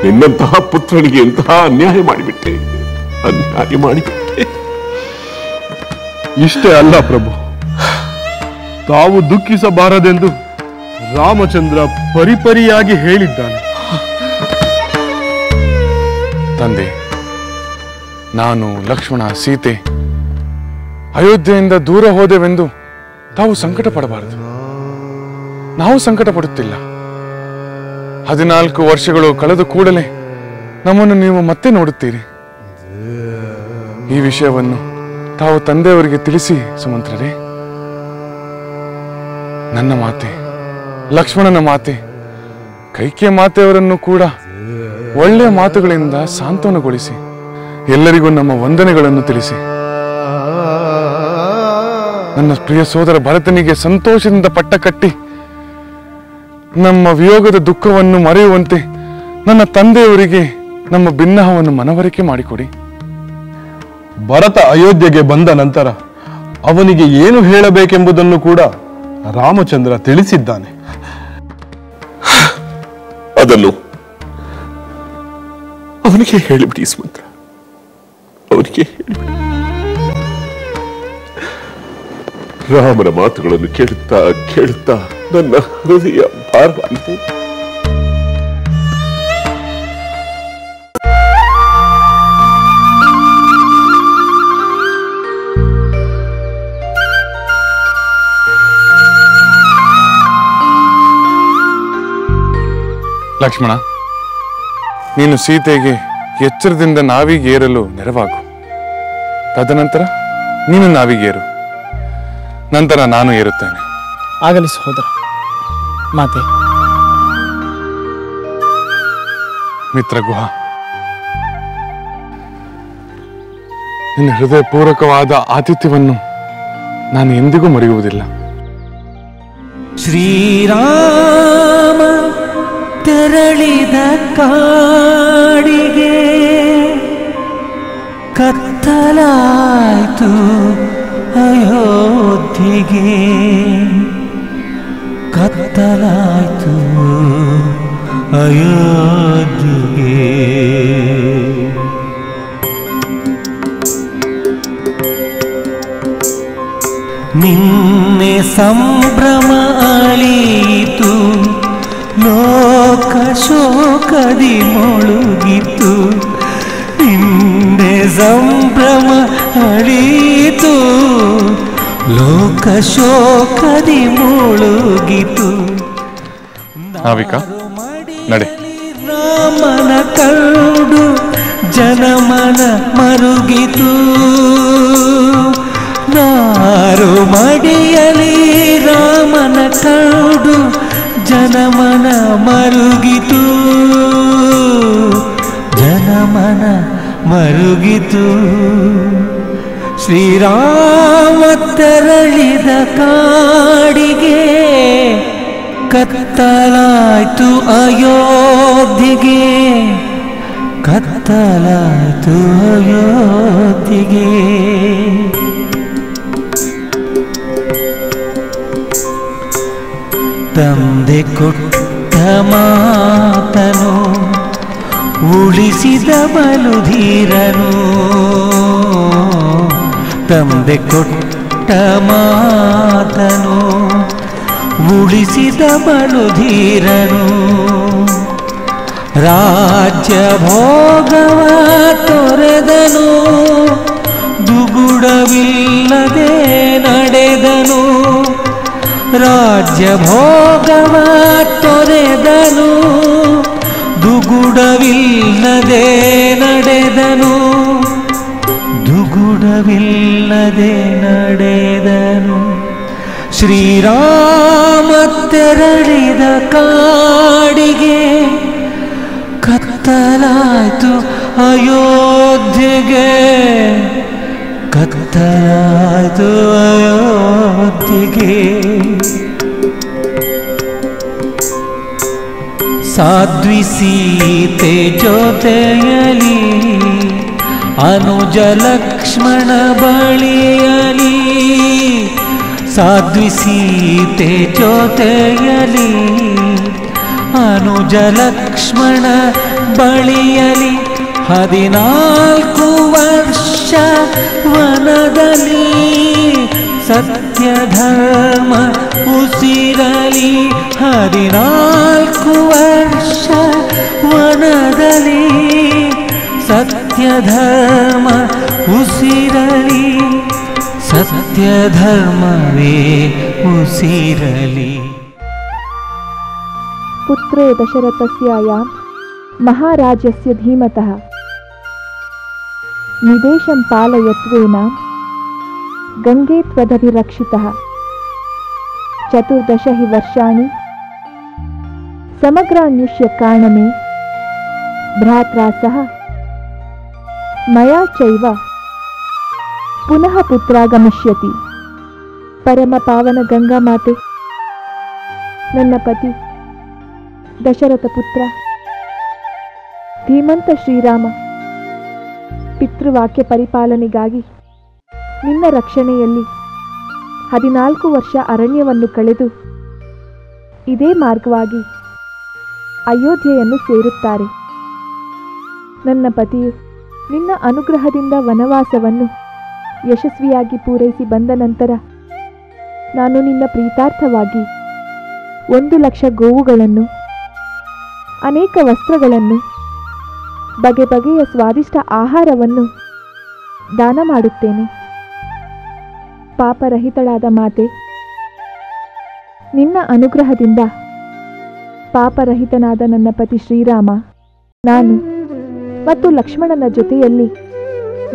ನಿನ್ನಂತಹ ಪುತ್ರನಿಗೆ ಎಂತಹ ಅನ್ಯಾಯ ಮಾಡಿಬಿಟ್ಟೆ, ಅನ್ಯಾಯ ಮಾಡಿಬಿಟ್ಟೆ. ಇಷ್ಟೇ ಅಲ್ಲ ಪ್ರಭು, ತಾವು ದುಃಖಿಸಬಾರದೆಂದು ರಾಮಚಂದ್ರ ಪರಿಪರಿಯಾಗಿ ಹೇಳಿದ್ದಾನೆ. ತಂದೆ, ನಾನು, ಲಕ್ಷ್ಮಣ, ಸೀತೆ ಅಯೋಧ್ಯೆಯಿಂದ ದೂರ ಹೋದೆವೆಂದು ತಾವು ಸಂಕಟ ಪಡಬಾರದು. ನಾವು ಸಂಕಟ ಪಡುತ್ತಿಲ್ಲ. 14 ವರ್ಷಗಳು ಕಳೆದ ಕೂಡಲೇ ನಮ್ಮನ್ನು ನೀವು ಮತ್ತೆ ನೋಡುತ್ತೀರಿ. ಈ ವಿಷಯವನ್ನು ತಾವು ತಂದೆಯವರಿಗೆ ತಿಳಿಸಿ ಸುಮಂತ್ರರೇ. ನನ್ನ ಮಾತೆ, ಲಕ್ಷ್ಮಣನ ಮಾತೆ, ಕೈಕೇಯ ಮಾತೆಯವರನ್ನು ಕೂಡ ಒಳ್ಳೆಯ ಮಾತುಗಳಿಂದ ಸಾಂತ್ವನಗೊಳಿಸಿ ಎಲ್ಲರಿಗೂ ನಮ್ಮ ವಂದನೆಗಳನ್ನು ತಿಳಿಸಿ. ನನ್ನ ಪ್ರಿಯ ಸೋದರ ಭರತನಿಗೆ ಸಂತೋಷದಿಂದ ಪಟ್ಟ ಕಟ್ಟಿ ನಮ್ಮ ವಿಯೋಗದ ದುಃಖವನ್ನು ಮರೆಯುವಂತೆ ನನ್ನ ತಂದೆಯವರಿಗೆ ನಮ್ಮ ಭಿನ್ನಹವನ್ನು ಮನವರಿಕೆ ಮಾಡಿಕೊಡಿ. ಭರತ ಅಯೋಧ್ಯೆಗೆ ಬಂದ ನಂತರ ಅವನಿಗೆ ಏನು ಹೇಳಬೇಕೆಂಬುದನ್ನು ಕೂಡ ರಾಮಚಂದ್ರ ತಿಳಿಸಿದ್ದಾನೆ. ಅದನ್ನು ಅವನಿಗೆ ಹೇಳಿಬಿಡಿ ಸುಮಂತ್ರ, ಅವನಿಗೆ ಹೇಳಿಬಿಡಿ. ರಾಮನ ಮಾತುಗಳನ್ನು ಕೇಳುತ್ತಾ ಕೇಳುತ್ತಾ ನನ್ನ ಹೃದಯ ಭಾರವಾಗಿದೆ. ಲಕ್ಷ್ಮಣ, ನೀನು ಸೀತೆಗೆ ಎಚ್ಚರದಿಂದ ನಾವಿಗೇರಲು ನೆರವಾಗು. ತದನಂತರ ನೀನು ನಾವಿಗೇರು, ನಂತರ ನಾನು ಏರುತ್ತೇನೆ. ಆಗಲಿ ಸಹೋದರ. ಮಾತೆ. ಮಿತ್ರ ಗುಹ, ನಿನ್ನ ಹೃದಯಪೂರ್ವಕವಾದ ಆತಿಥ್ಯವನ್ನು ನಾನು ಎಂದಿಗೂ ಮರೆಯುವುದಿಲ್ಲ. ಶ್ರೀರಾಮ ತೆರಳಿದ ಕಾಡಿಗೆ ಕತ್ತಲಾಯ್ತು ಅಯೋಧ್ಯೆಗೆ, ಕತ್ತಲಾಯ್ತು ಅಯೋಧ್ಯೆಗೆ. ನಿನ್ನೆ ಸಂಭ್ರಮ ಅಳೀತು, ಲೋಕ ಶೋಕದಿ ಮುಳುಗಿತು. ನಿನ್ನೆ ಸಂಭ್ರಮ ಅಳೀತು, ಲೋಕ ಶೋಕದಿ ಮುಳುಗಿತು. ನಾವಿಕ ನಡೆ. ರಾಮನ ಕಂಡು ಜನಮನ ಮರುಗಿತು, ನಾರು ಮಡಿಯಲಿ ರಾಮನ ಕಂಡು ಜನಮನ ಮರುಗಿತು, ಜನಮನ ಮರುಗಿತು. ಶ್ರೀರಾಮ ತೆರಳಿದ ಕಾಡಿಗೆ ಕತ್ತಲಾಯ್ತು ಅಯೋಧ್ಯೆಗೆ, ಕತ್ತಲಾಯ್ತು ಅಯೋಧ್ಯೆಗೆ. ತಂದೆ ಕೊಟ್ಟ ಮಾತನು ಉಳಿಸಿದ ಬಲುಧೀರನು, ತಂದೆ ಕೊಟ್ಟ ಮಾತನು ಉಳಿಸಿದ ಬಲುಧೀರನು. ರಾಜ್ಯ ಭೋಗವ ತೊರೆದನು, ದುಗುಡವಿಲ್ಲದೆ ನಡೆದನು. ರಾಜ್ಯ ಭೋಗವ ತೊರೆದನು, ದುಗುಡವಿಲ್ಲದೆ ನಡೆದನು, ದುಗುಡವಿಲ್ಲದೆ ನಡೆದನು. ಶ್ರೀರಾಮ ತೆರಳಿದ ಕಾಡಿಗೆ ಕತ್ತಲಾಯ್ತು ಅಯೋಧ್ಯೆಗೆ, ಕತ್ತಲಾಯ್ತು ಅಯೋಧ್ಯೆಗೆ. ಸಾಧ್ವಿ ಸೀತೆ ಜೊತೆಯಲಿ ಅನುಜ ಲಕ್ಷ್ಮಣ ಬಳಿಯಲಿ, ಸಾಧ್ವಿ ಸೀತೆ ಜೊತೆಯಲಿ ಅನುಜ ಲಕ್ಷ್ಮಣ ಬಳಿಯಲಿ. 14 ವರ್ಷ ವನದಲ್ಲಿ ಸತ್ಯ ಧರ್ಮ ಉಸಿರಲಿ. 14 ವರ್ಷ ವನದಲ್ಲಿ ಸತ್ಯ ಧರ್ಮ ಉಸಿರಲಿ, ಸತ್ಯ ಧರ್ಮವೇ ಉಸಿರಲಿ. पुत्रे दशरथस्यायां महाराजस्य धीमतः निदेशं पालयत्वेन गङ्गे त्वदभिरक्षितः 14 हि वर्षाणि समग्रान्युष्य कारणमे भ्रात्रा सह मया चैव पुनः पुत्रागमिष्यति. परम पावन गंगा माते, ನನ್ನ ಪತಿ ದಶರಥ ಪುತ್ರ ಧೀಮಂತ ಶ್ರೀರಾಮ, ಪಿತೃವಾಕ್ಯ ಪರಿಪಾಲನೆಗಾಗಿ ನಿನ್ನ ರಕ್ಷಣೆಯಲ್ಲಿ 14 ವರ್ಷ ಅರಣ್ಯವನ್ನು ಕಳೆದು ಇದೇ ಮಾರ್ಗವಾಗಿ ಅಯೋಧ್ಯೆಯನ್ನು ಸೇರುತ್ತಾರೆ. ನನ್ನ ಪತಿಯು ನಿನ್ನ ಅನುಗ್ರಹದಿಂದ ವನವಾಸವನ್ನು ಯಶಸ್ವಿಯಾಗಿ ಪೂರೈಸಿ ಬಂದ ನಂತರ ನಾನು ನಿನ್ನ ಪ್ರೀತಾರ್ಥವಾಗಿ 1,00,000 ಗೋವುಗಳನ್ನು, ಅನೇಕ ವಸ್ತ್ರಗಳನ್ನು, ಬಗೆ ಬಗೆಯ ಸ್ವಾದಿಷ್ಟ ಆಹಾರವನ್ನು ದಾನ ಮಾಡುತ್ತೇನೆ. ಪಾಪರಹಿತಳಾದ ಮಾತೆ, ನಿನ್ನ ಅನುಗ್ರಹದಿಂದ ಪಾಪರಹಿತನಾದ ನನ್ನ ಪತಿ ಶ್ರೀರಾಮ, ನಾನು ಮತ್ತು ಲಕ್ಷ್ಮಣನ ಜೊತೆಯಲ್ಲಿ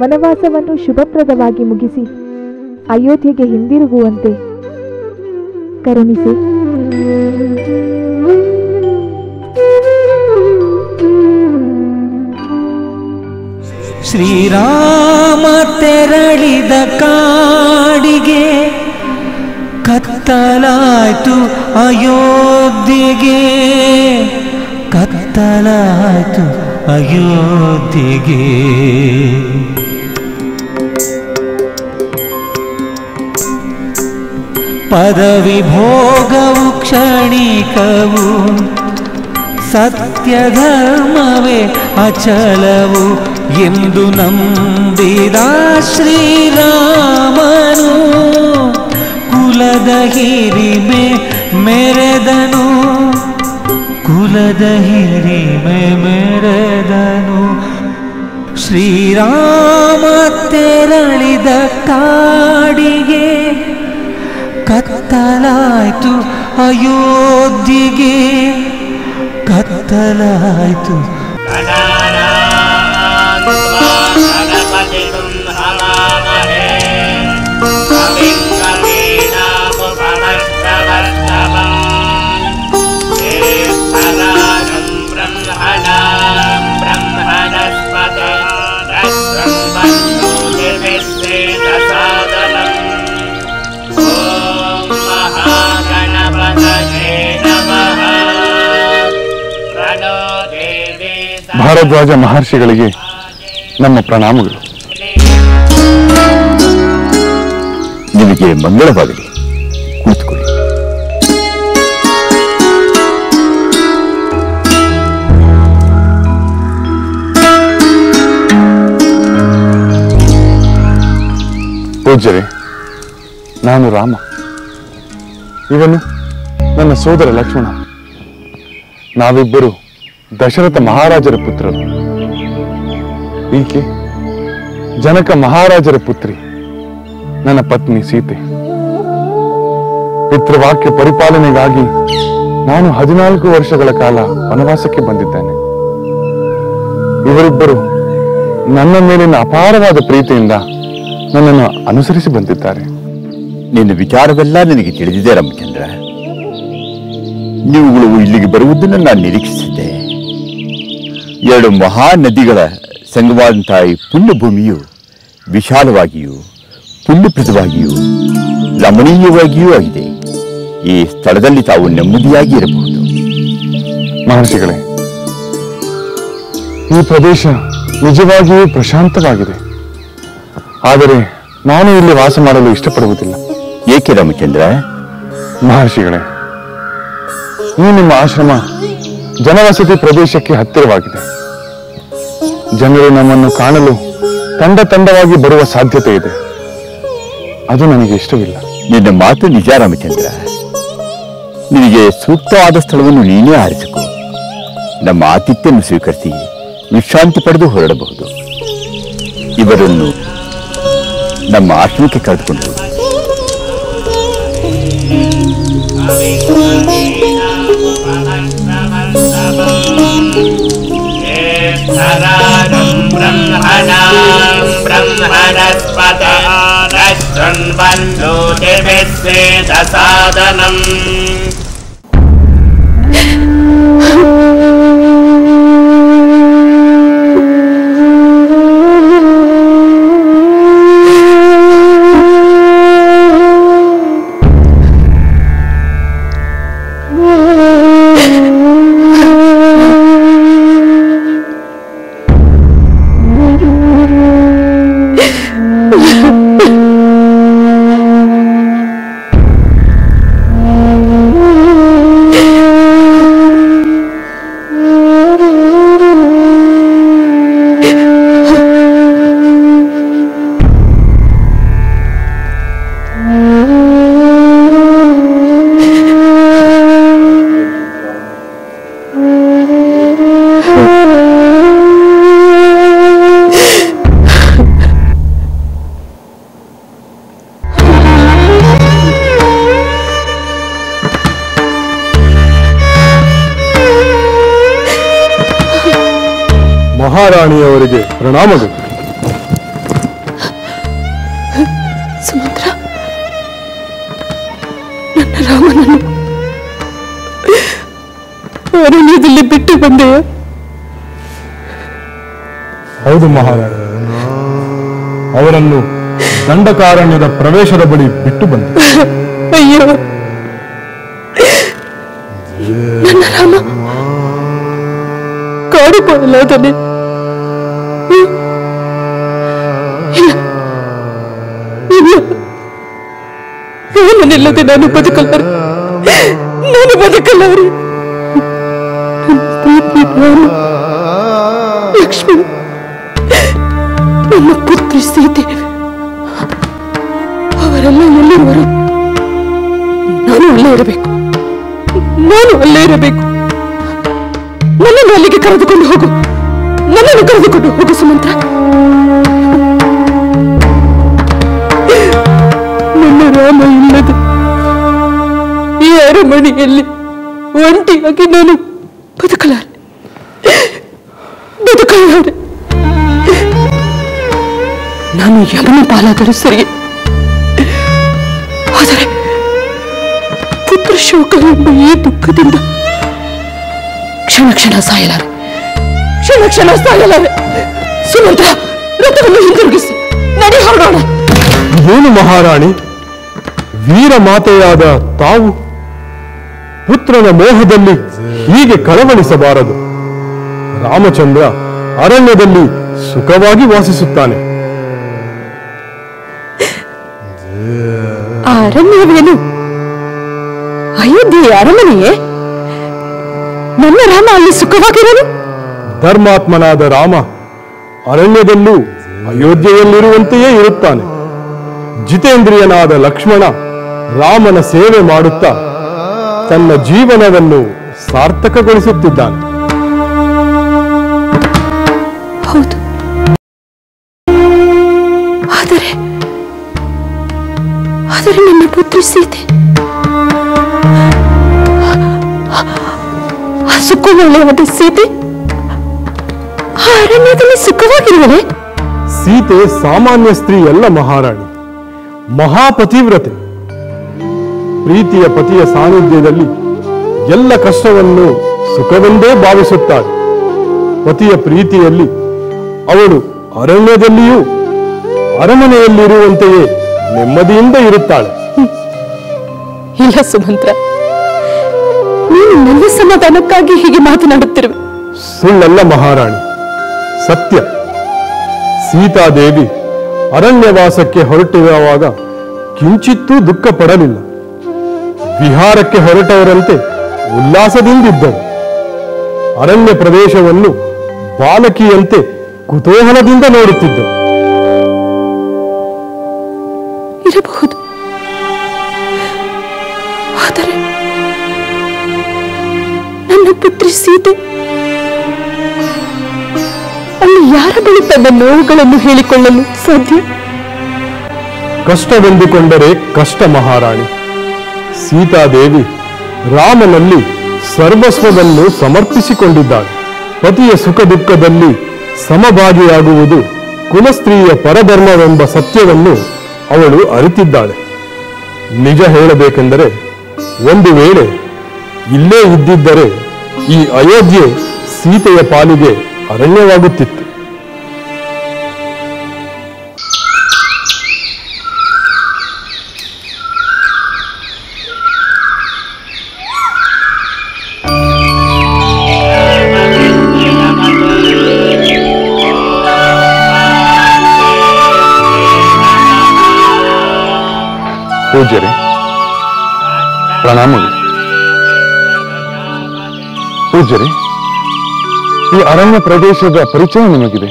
ವನವಾಸವನ್ನು ಶುಭಪ್ರದವಾಗಿ ಮುಗಿಸಿ ಅಯೋಧ್ಯೆಗೆ ಹಿಂದಿರುಗುವಂತೆ ಕರುಣಿಸಿ. ಶ್ರೀರಾಮ ತೆರಳಿದ ಕಾಡಿಗೆ ಕತ್ತಲಾಯ್ತು ಅಯೋಧ್ಯೆಗೆ, ಕತ್ತಲಾಯ್ತು ಅಯೋಧ್ಯೆಗೆ. ಪದವಿ ಭೋಗವು ಕ್ಷಣಿಕವು, ಸತ್ಯ ಧರ್ಮವೇ ಅಚಲವು ಎಂದು ನಂಬಿದ ಶ್ರೀರಾಮನು ಕುಲದ ಹಿರಿಮೆ ಮೆರೆದನು, ಕುಲದ ಹಿರಿಮೆ ಮೆರೆದನು. ಶ್ರೀರಾಮ ತೆರಳಿದ ಕಾಡಿಗೆ ಕತ್ತಲಾಯ್ತು ಅಯೋಧ್ಯೆಗೆ, ಕತ್ತಲಾಯ್ತು. ಭಾರದ್ವಾಜ ಮಹರ್ಷಿಗಳಿಗೆ ನಮ್ಮ ಪ್ರಣಾಮಗಳು. ನಿಮಗೆ ಮಂಗಳವಾಗಲಿ, ಕೂತ್ಕೊಳ್ಳಿ. ಪೂಜ್ಯರೇ, ನಾನು ರಾಮ, ಇವನು ನನ್ನ ಸೋದರ ಲಕ್ಷ್ಮಣ. ನಾವಿಬ್ಬರು ದಶರಥ ಮಹಾರಾಜರ ಪುತ್ರರು. ಈಕೆ ಜನಕ ಮಹಾರಾಜರ ಪುತ್ರಿ, ನನ್ನ ಪತ್ನಿ ಸೀತೆ. ಪಿತೃವಾಕ್ಯ ಪರಿಪಾಲನೆಗಾಗಿ ನಾನು 14 ವರ್ಷಗಳ ಕಾಲ ವನವಾಸಕ್ಕೆ ಬಂದಿದ್ದೇನೆ. ಇವರಿಬ್ಬರು ನನ್ನ ಮೇಲಿನ ಅಪಾರವಾದ ಪ್ರೀತಿಯಿಂದ ನನ್ನನ್ನು ಅನುಸರಿಸಿ ಬಂದಿದ್ದಾರೆ. ನಿನ್ನ ವಿಚಾರವೆಲ್ಲ ನನಗೆ ತಿಳಿದಿದೆ ರಾಮಚಂದ್ರ. ನೀವುಗಳು ಇಲ್ಲಿಗೆ ಬರುವುದನ್ನು ನಾನು ನಿರೀಕ್ಷಿಸಿದ್ದೆ. 2 ಮಹಾ ನದಿಗಳ ಸಂಗವಾದಂತಹ ಈ ಪುಣ್ಯಭೂಮಿಯು ವಿಶಾಲವಾಗಿಯೂ ಪುಣ್ಯಪ್ರದವಾಗಿಯೂ ರಮಣೀಯವಾಗಿಯೂ ಆಗಿದೆ. ಈ ಸ್ಥಳದಲ್ಲಿ ತಾವು ನೆಮ್ಮದಿಯಾಗಿ ಇರಬಹುದು. ಮಹರ್ಷಿಗಳೇ, ಈ ಪ್ರದೇಶ ನಿಜವಾಗಿಯೂ ಪ್ರಶಾಂತವಾಗಿದೆ. ಆದರೆ ನಾನು ಇಲ್ಲಿ ವಾಸ ಮಾಡಲು ಇಷ್ಟಪಡುವುದಿಲ್ಲ. ಏಕೆ ರಾಮಚಂದ್ರ? ಮಹರ್ಷಿಗಳೇ, ಈ ನಿಮ್ಮ ಆಶ್ರಮ ಜನವಸತಿ ಪ್ರದೇಶಕ್ಕೆ ಹತ್ತಿರವಾಗಿದೆ. ಜನರು ನಮ್ಮನ್ನು ಕಾಣಲು ತಂಡ ತಂಡವಾಗಿ ಬರುವ ಸಾಧ್ಯತೆ ಇದೆ. ಅದು ನನಗೆ ಇಷ್ಟವಿಲ್ಲ. ನಿನ್ನ ಮಾತು ನಿಜ ರಾಮಚಂದ್ರ. ನಿನಗೆ ಸೂಕ್ತವಾದ ಸ್ಥಳವನ್ನು ನೀನೇ ಆರಿಸಿಕೊ. ನಮ್ಮ ಆತಿಥ್ಯವನ್ನು ಸ್ವೀಕರಿಸಿ ವಿಶ್ರಾಂತಿ ಪಡೆದು ಹೊರಡಬಹುದು. ಇವರನ್ನು ನಮ್ಮ ಆಶ್ರಮಕ್ಕೆ ಕರೆದುಕೊಂಡು ಮಹಾರಾಣಿಯವರಿಗೆ ಪ್ರಣಾಮಗಳು. ಸುಮಂತ್ರ, ನನ್ನ ರಾಮನನ್ನು ಅರಣ್ಯದಲ್ಲಿ ಬಿಟ್ಟು ಬಂದೆಯ? ಹೌದು ಮಹಾರಾಣಿ, ಅವರನ್ನು ದಂಡಕಾರಣ್ಯದ ಪ್ರವೇಶದ ಬಳಿ ಬಿಟ್ಟು ಬಂದೆ. ಅಯ್ಯೋ, ನನ್ನ ರಾಮ ಕಾಡು ಪಾಲಾದನೆ. ರಾಮನಿಲ್ಲದೆ ನಾನು ಬದುಕಲ್ಲಾರೆ, ನಾನು ಬದುಕಲ್ಲಾರೆ. ರಾಮ, ಲಕ್ಷ್ಮಣ, ನನ್ನ ಪುತ್ರಿ ಸೀತೆ, ಅವರೆಲ್ಲ ಎಲ್ಲಿರುವರು? ನಾನು ಅಲ್ಲೇ ಇರಬೇಕು, ನಾನು ಅಲ್ಲೇ ಇರಬೇಕು. ನನ್ನನ್ನು ಅಲ್ಲಿಗೆ ಕರೆದುಕೊಂಡು ಹೋಗು, ನನ್ನನ್ನು ಕರೆದುಕೊಂಡು ಹೋಗು ಸುಮಂತ್ರ. ನನ್ನ ರಾಮ ಇಲ್ಲದೆ ಈ ಅರಮನೆಯಲ್ಲಿ ಒಂಟಿಯಾಗಿ ನಾನು ಬದುಕಲಾರೆ. ನಾನು ಯಮನ ಪಾಲಾದರೂ ಸರಿ, ಆದರೆ ಪುತ್ರ ಶೋಕ ಎಂಬ ಈ ದುಃಖದಿಂದ ಕ್ಷಣ ಕ್ಷಣ ಸಾಯಲಾರೆ, ಕ್ಷಣ ಕ್ಷಣ ಸಾಯಲಾರೆ. ಸುಮಂತ್ರ, ರಥವನ್ನು ಹಿಂದಿರುಗಿಸಿ ನಡಿ, ಹೊರಡೋಣ. ಏನು ಮಹಾರಾಣಿ, ವೀರ ಮಾತೆಯಾದ ತಾವು ಪುತ್ರನ ಮೋಹದಲ್ಲಿ ಹೀಗೆ ಕಳವಳಿಸಬಾರದು. ರಾಮಚಂದ್ರ ಅರಣ್ಯದಲ್ಲಿ ಸುಖವಾಗಿ ವಾಸಿಸುತ್ತಾನೆ. ಆ ಅರಣ್ಯವೇನು ಅಯೋಧ್ಯೆಯ ಅರಮನೆಯೇ? ನನ್ನ ರಾಮ ಅಲ್ಲಿ ಸುಖವಾಗಿರಲು? ಧರ್ಮಾತ್ಮನಾದ ರಾಮ ಅರಣ್ಯದಲ್ಲೂ ಅಯೋಧ್ಯೆಯಲ್ಲಿರುವಂತೆಯೇ ಇರುತ್ತಾನೆ. ಜಿತೇಂದ್ರಿಯನಾದ ಲಕ್ಷ್ಮಣ ರಾಮನ ಸೇವೆ ಮಾಡುತ್ತಾ ತನ್ನ ಜೀವನವನ್ನು ಸಾರ್ಥಕಗೊಳಿಸುತ್ತಿದ್ದಾನೆ. ಹೌದು, ಆದರೆ ನನ್ನ ಪುತ್ರಿ ಸೀತೆ ಸುಖವಾದ ಸೀತೆ ಆ ಅರಣ್ಯದಲ್ಲಿ ಸುಖವಾಗಿರುವಳೆ? ಸೀತೆ ಸಾಮಾನ್ಯ ಸ್ತ್ರೀ ಅಲ್ಲ ಮಹಾರಾಣಿ, ಮಹಾಪತಿವ್ರತೆ. ಪ್ರೀತಿಯ ಪತಿಯ ಸಾನ್ನಿಧ್ಯದಲ್ಲಿ ಎಲ್ಲ ಕಷ್ಟವನ್ನು ಸುಖವೆಂದೇ ಭಾವಿಸುತ್ತಾಳೆ. ಪತಿಯ ಪ್ರೀತಿಯಲ್ಲಿ ಅವಳು ಅರಣ್ಯದಲ್ಲಿಯೂ ಅರಮನೆಯಲ್ಲಿರುವಂತೆಯೇ ನೆಮ್ಮದಿಯಿಂದ ಇರುತ್ತಾಳೆ. ಇಲ್ಲ ಸುಮಂತ್ರ, ನೀನು ನನ್ನ ಸಮಾಧಾನಕ್ಕಾಗಿ ಹೀಗೆ ಮಾತನಾಡುತ್ತಿರುವೆ. ಸುಳ್ಳಲ್ಲ ಮಹಾರಾಣಿ, ಸತ್ಯ. ಸೀತಾದೇವಿ ಅರಣ್ಯವಾಸಕ್ಕೆ ಹೊರಟಿರುವಾಗ ಕಿಂಚಿತ್ತೂ ದುಃಖ ಪಡಲಿಲ್ಲ. ವಿಹಾರಕ್ಕೆ ಹೊರಟವರಂತೆ ಉಲ್ಲಾಸದಿಂದಿದ್ದರು. ಅರಣ್ಯ ಪ್ರದೇಶವನ್ನು ಬಾಲಕಿಯಂತೆ ಕುತೂಹಲದಿಂದ ನೋಡುತ್ತಿದ್ದರು. ಇರಬಹುದು, ಆದರೆ ನನ್ನ ಪುತ್ರಿ ಸೀತೆ ಅಲ್ಲಿ ಯಾರ ಬಳಿ ತನ್ನ ನೋವುಗಳನ್ನು ಹೇಳಿಕೊಳ್ಳಲು ಸಾಧ್ಯ? ಕಷ್ಟವೆಂದುಕೊಂಡರೆ ಕಷ್ಟ ಮಹಾರಾಣಿ. ಸೀತಾದೇವಿ ರಾಮನಲ್ಲಿ ಸರ್ವಸ್ವವನ್ನು ಸಮರ್ಪಿಸಿಕೊಂಡಿದ್ದಾಳೆ. ಪತಿಯ ಸುಖ ದುಃಖದಲ್ಲಿ ಸಮಭಾಗಿಯಾಗುವುದು ಕುಲಸ್ತ್ರೀಯ ಪರಧರ್ಮವೆಂಬ ಸತ್ಯವನ್ನು ಅವಳು ಅರಿತಿದ್ದಾಳೆ. ನಿಜ ಹೇಳಬೇಕೆಂದರೆ, ಒಂದು ವೇಳೆ ಇಲ್ಲೇ ಇದ್ದಿದ್ದರೆ ಈ ಅಯೋಧ್ಯೆ ಸೀತೆಯ ಪಾಲಿಗೆ ಅರಣ್ಯವಾಗುತ್ತಿತ್ತು. ಪೂಜ್ಯರೇ, ಪ್ರಣಾಮಗಳು. ಪೂಜ್ಯರೇ, ಈ ಅರಣ್ಯ ಪ್ರದೇಶದ ಪರಿಚಯ ನಿಮಗಿದೆ.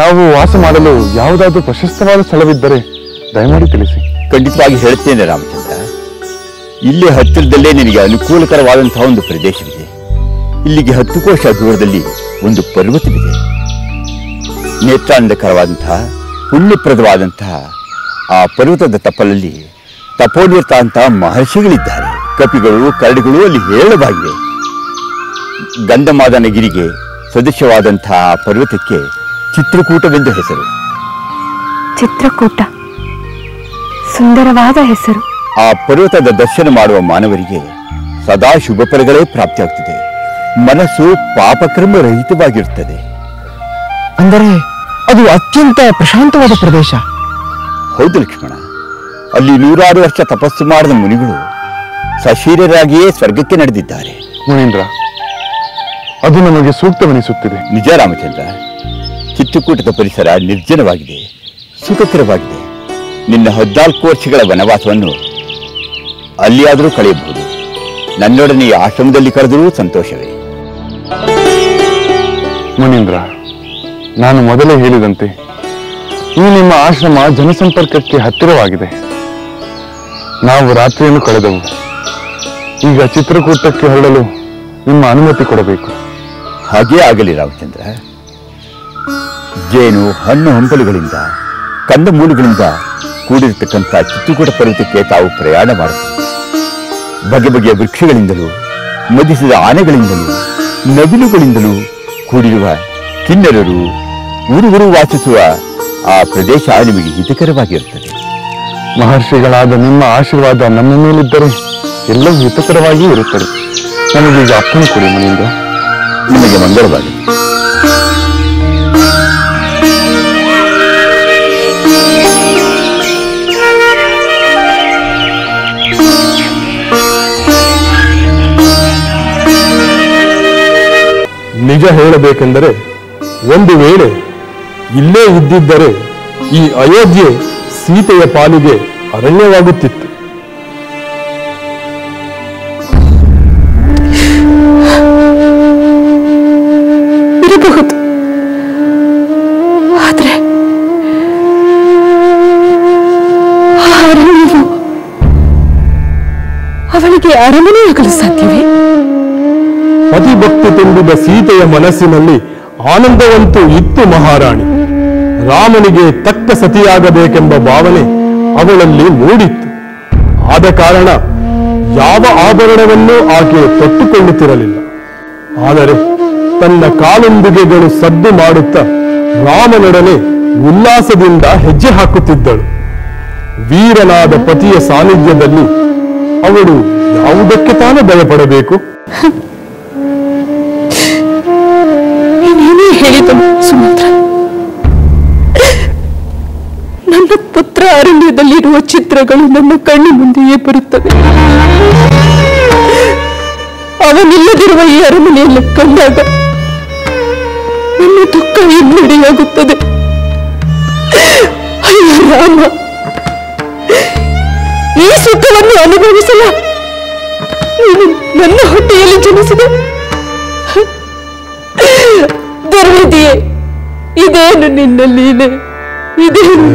ನಾವು ವಾಸ ಮಾಡಲು ಯಾವುದಾದ್ರೂ ಪ್ರಶಸ್ತವಾದ ಸ್ಥಳವಿದ್ದರೆ ದಯಮಾಡಿ ತಿಳಿಸಿ. ಖಂಡಿತವಾಗಿ ಹೇಳುತ್ತೇನೆ ರಾಮಚಂದ್ರ. ಇಲ್ಲಿ ಹತ್ತಿರದಲ್ಲೇ ನಿನಗೆ ಅನುಕೂಲಕರವಾದಂತಹ ಒಂದು ಪ್ರದೇಶವಿದೆ. ಇಲ್ಲಿಗೆ 10 ಕೋಶ ದೂರದಲ್ಲಿ ಒಂದು ಪರ್ವತವಿದೆ. ನೇತ್ರಾನಂದಕರವಾದಂತಹ ಪುಣ್ಯಪ್ರದವಾದಂತಹ ಆ ಪರ್ವತದ ತಪ್ಪಲಲ್ಲಿ ತಪೋನಿರ್ತಾಂತಹ ಮಹರ್ಷಿಗಳಿದ್ದಾರೆ. ಕಪಿಗಳು, ಕರಡಿಗಳು ಅಲ್ಲಿ ಹೇರಳವಾಗಿವೆ. ಗಂಧಮಾದನಗಿರಿಗೆ ಸದೃಶವಾದಂತಹ ಪರ್ವತಕ್ಕೆ ಚಿತ್ರಕೂಟವೆಂದು ಹೆಸರು. ಚಿತ್ರಕೂಟ, ಸುಂದರವಾದ ಹೆಸರು. ಆ ಪರ್ವತದ ದರ್ಶನ ಮಾಡುವ ಮಾನವರಿಗೆ ಸದಾ ಶುಭ ಫಲಗಳೇ ಪ್ರಾಪ್ತಿಯಾಗ್ತದೆ. ಮನಸ್ಸು ಪಾಪಕರ್ಮರಹಿತವಾಗಿರುತ್ತದೆ. ಅಂದರೆ ಅದು ಅತ್ಯಂತ ಪ್ರಶಾಂತವಾದ ಪ್ರದೇಶ. ಹೌದು ಲಕ್ಷ್ಮಣ, ಅಲ್ಲಿ 100 ವರ್ಷ ತಪಸ್ಸು ಮಾಡಿದ ಮುನಿಗಳು ಸಶರೀರರಾಗಿಯೇ ಸ್ವರ್ಗಕ್ಕೆ ನಡೆದಿದ್ದಾರೆ. ಮುನೀಂದ್ರ, ಅದು ನಮಗೆ ಸೂಕ್ತವೆನಿಸುತ್ತಿದೆ. ನಿಜ ರಾಮಚಂದ್ರ, ಚಿತ್ರಕೂಟದ ಪರಿಸರ ನಿರ್ಜನವಾಗಿದೆ, ಸುಖಕರವಾಗಿದೆ. ನಿನ್ನ 14 ವರ್ಷಗಳ ವನವಾಸವನ್ನು ಅಲ್ಲಿಯಾದರೂ ಕಳೆಯಬಹುದು. ನನ್ನೊಡನೆ ಈ ಆಶ್ರಮದಲ್ಲಿ ಕರೆದರೂ ಸಂತೋಷವೇ. ಮುನೀಂದ್ರ, ನಾನು ಮೊದಲೇ ಹೇಳಿದಂತೆ ಈ ನಿಮ್ಮ ಆಶ್ರಮ ಜನಸಂಪರ್ಕಕ್ಕೆ ಹತ್ತಿರವಾಗಿದೆ. ನಾವು ರಾತ್ರಿಯನ್ನು ಕಳೆದವು. ಈಗ ಚಿತ್ರಕೂಟಕ್ಕೆ ಹೊರಡಲು ನಿಮ್ಮ ಅನುಮತಿ ಕೊಡಬೇಕು. ಹಾಗೇ ಆಗಲಿ ರಾಮಚಂದ್ರ. ಜೇನು, ಹಣ್ಣು ಹಂಪಲುಗಳಿಂದ, ಕಂದಮೂಲಗಳಿಂದ ಕೂಡಿರತಕ್ಕಂಥ ಚಿತ್ರಕೂಟ ಪರ್ವತಕ್ಕೆ ತಾವು ಪ್ರಯಾಣ ಮಾಡಬಹುದು. ಬಗೆ ಬಗೆಯ ವೃಕ್ಷಗಳಿಂದಲೂ, ಮದಿಸಿದ ಆನೆಗಳಿಂದಲೂ, ನವಿಲುಗಳಿಂದಲೂ ಕೂಡಿರುವ ಕಿನ್ನರರು, ಊರುಗಳು ವಾಸಿಸುವ ಆ ಪ್ರದೇಶ ನಿಮಗೆ ಹಿತಕರವಾಗಿರುತ್ತದೆ. ಮಹರ್ಷಿಗಳಾದ ನಿಮ್ಮ ಆಶೀರ್ವಾದ ನಮ್ಮ ಮೇಲಿದ್ದರೆ ಎಲ್ಲವೂ ಹಿತಕರವಾಗಿಯೂ ಇರುತ್ತದೆ. ನಮಗೀಗ ಅಪ್ಪಣೆ ಕೊಡಿ ಮುನೀಂದ್ರ. ನಿಮಗೆ ಮಂಗಳವಾಗಲಿ. ನಿಜ ಹೇಳಬೇಕೆಂದರೆ, ಒಂದು ವೇಳೆ ಇಲ್ಲೇ ಇದ್ದಿದ್ದರೆ ಈ ಅಯೋಧ್ಯೆ ಸೀತೆಯ ಪಾಲಿಗೆ ಅರಣ್ಯವಾಗುತ್ತಿತ್ತು. ಇರಬಹುದು, ಆದ್ರೆ ಅರಣ್ಯವು ಅವಳಿಗೆ ಅರಮನೆಯಾಗಲು ಸಾಧ್ಯವೇ? ಪತಿಭಕ್ತಿ ತುಂಬಿದ ಸೀತೆಯ ಮನಸ್ಸಿನಲ್ಲಿ ಆನಂದವಂತೂ ಇತ್ತು ಮಹಾರಾಣಿ. ರಾಮನಿಗೆ ತಕ್ಕ ಸತಿಯಾಗಬೇಕೆಂಬ ಭಾವನೆ ಅವಳಲ್ಲಿ ಮೂಡಿತ್ತು. ಆದ ಕಾರಣ ಯಾವ ಆಭರಣವನ್ನೂ ಆಕೆ ತೊಟ್ಟುಕೊಳ್ಳುತ್ತಿರಲಿಲ್ಲ. ಆದರೆ ತನ್ನ ಕಾಲುಂದುಗೆಗಳು ಸದ್ದು ಮಾಡುತ್ತಾ ರಾಮನೊಡನೆ ಉಲ್ಲಾಸದಿಂದ ಹೆಜ್ಜೆ ಹಾಕುತ್ತಿದ್ದಳು. ವೀರನಾದ ಪತಿಯ ಸಾನ್ನಿಧ್ಯದಲ್ಲಿ ಅವಳು ಯಾವುದಕ್ಕೆ ತಾನೇ ಭಯಪಡಬೇಕು? ಹೇಳಿದನು ಸುಮಂತ್ರ, ನನ್ನ ಪುತ್ರ ಅರಣ್ಯದಲ್ಲಿರುವ ಚಿತ್ರಗಳು ನನ್ನ ಕಣ್ಣು ಮುಂದೆಯೇ ಬರುತ್ತವೆ. ಅವನಿಲ್ಲದಿರುವ ಈ ಅರಮನೆಯನ್ನು ಕಂಡಾಗ ನನ್ನ ದುಃಖ ಹಿನ್ನಡೆಯಾಗುತ್ತದೆ. ಅಯ್ಯ ರಾಮ, ಈ ಸುಖವನ್ನು ಅನುಭವಿಸಲ ನೀನು ನನ್ನ ಹೊಟ್ಟೆಯಲ್ಲಿ ಜನಿಸಿದೆ. ಧರ್ಮದಿಯೇ, ಇದೇನು ನಿನ್ನ ಲೀಲೆ? ಇದೇನು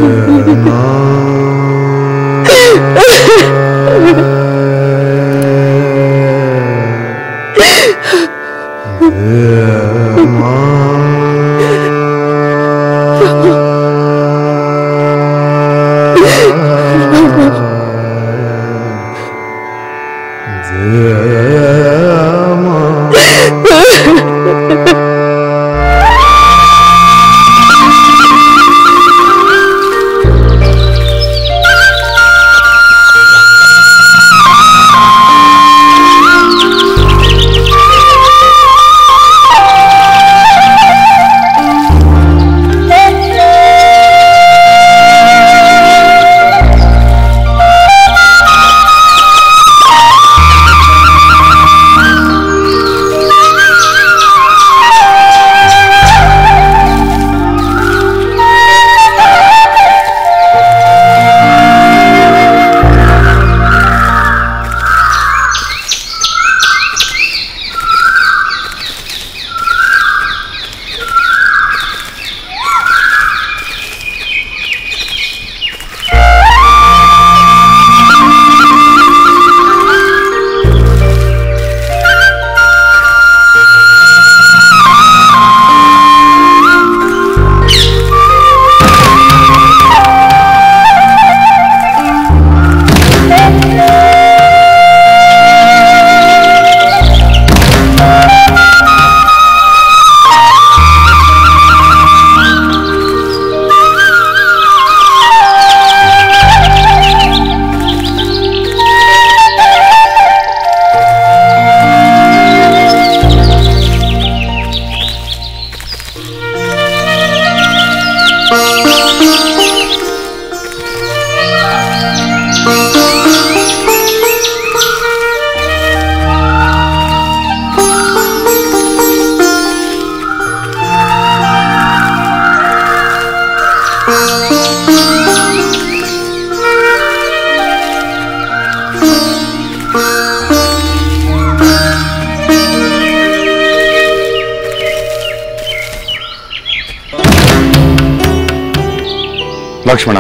ಲಕ್ಷ್ಮಣ,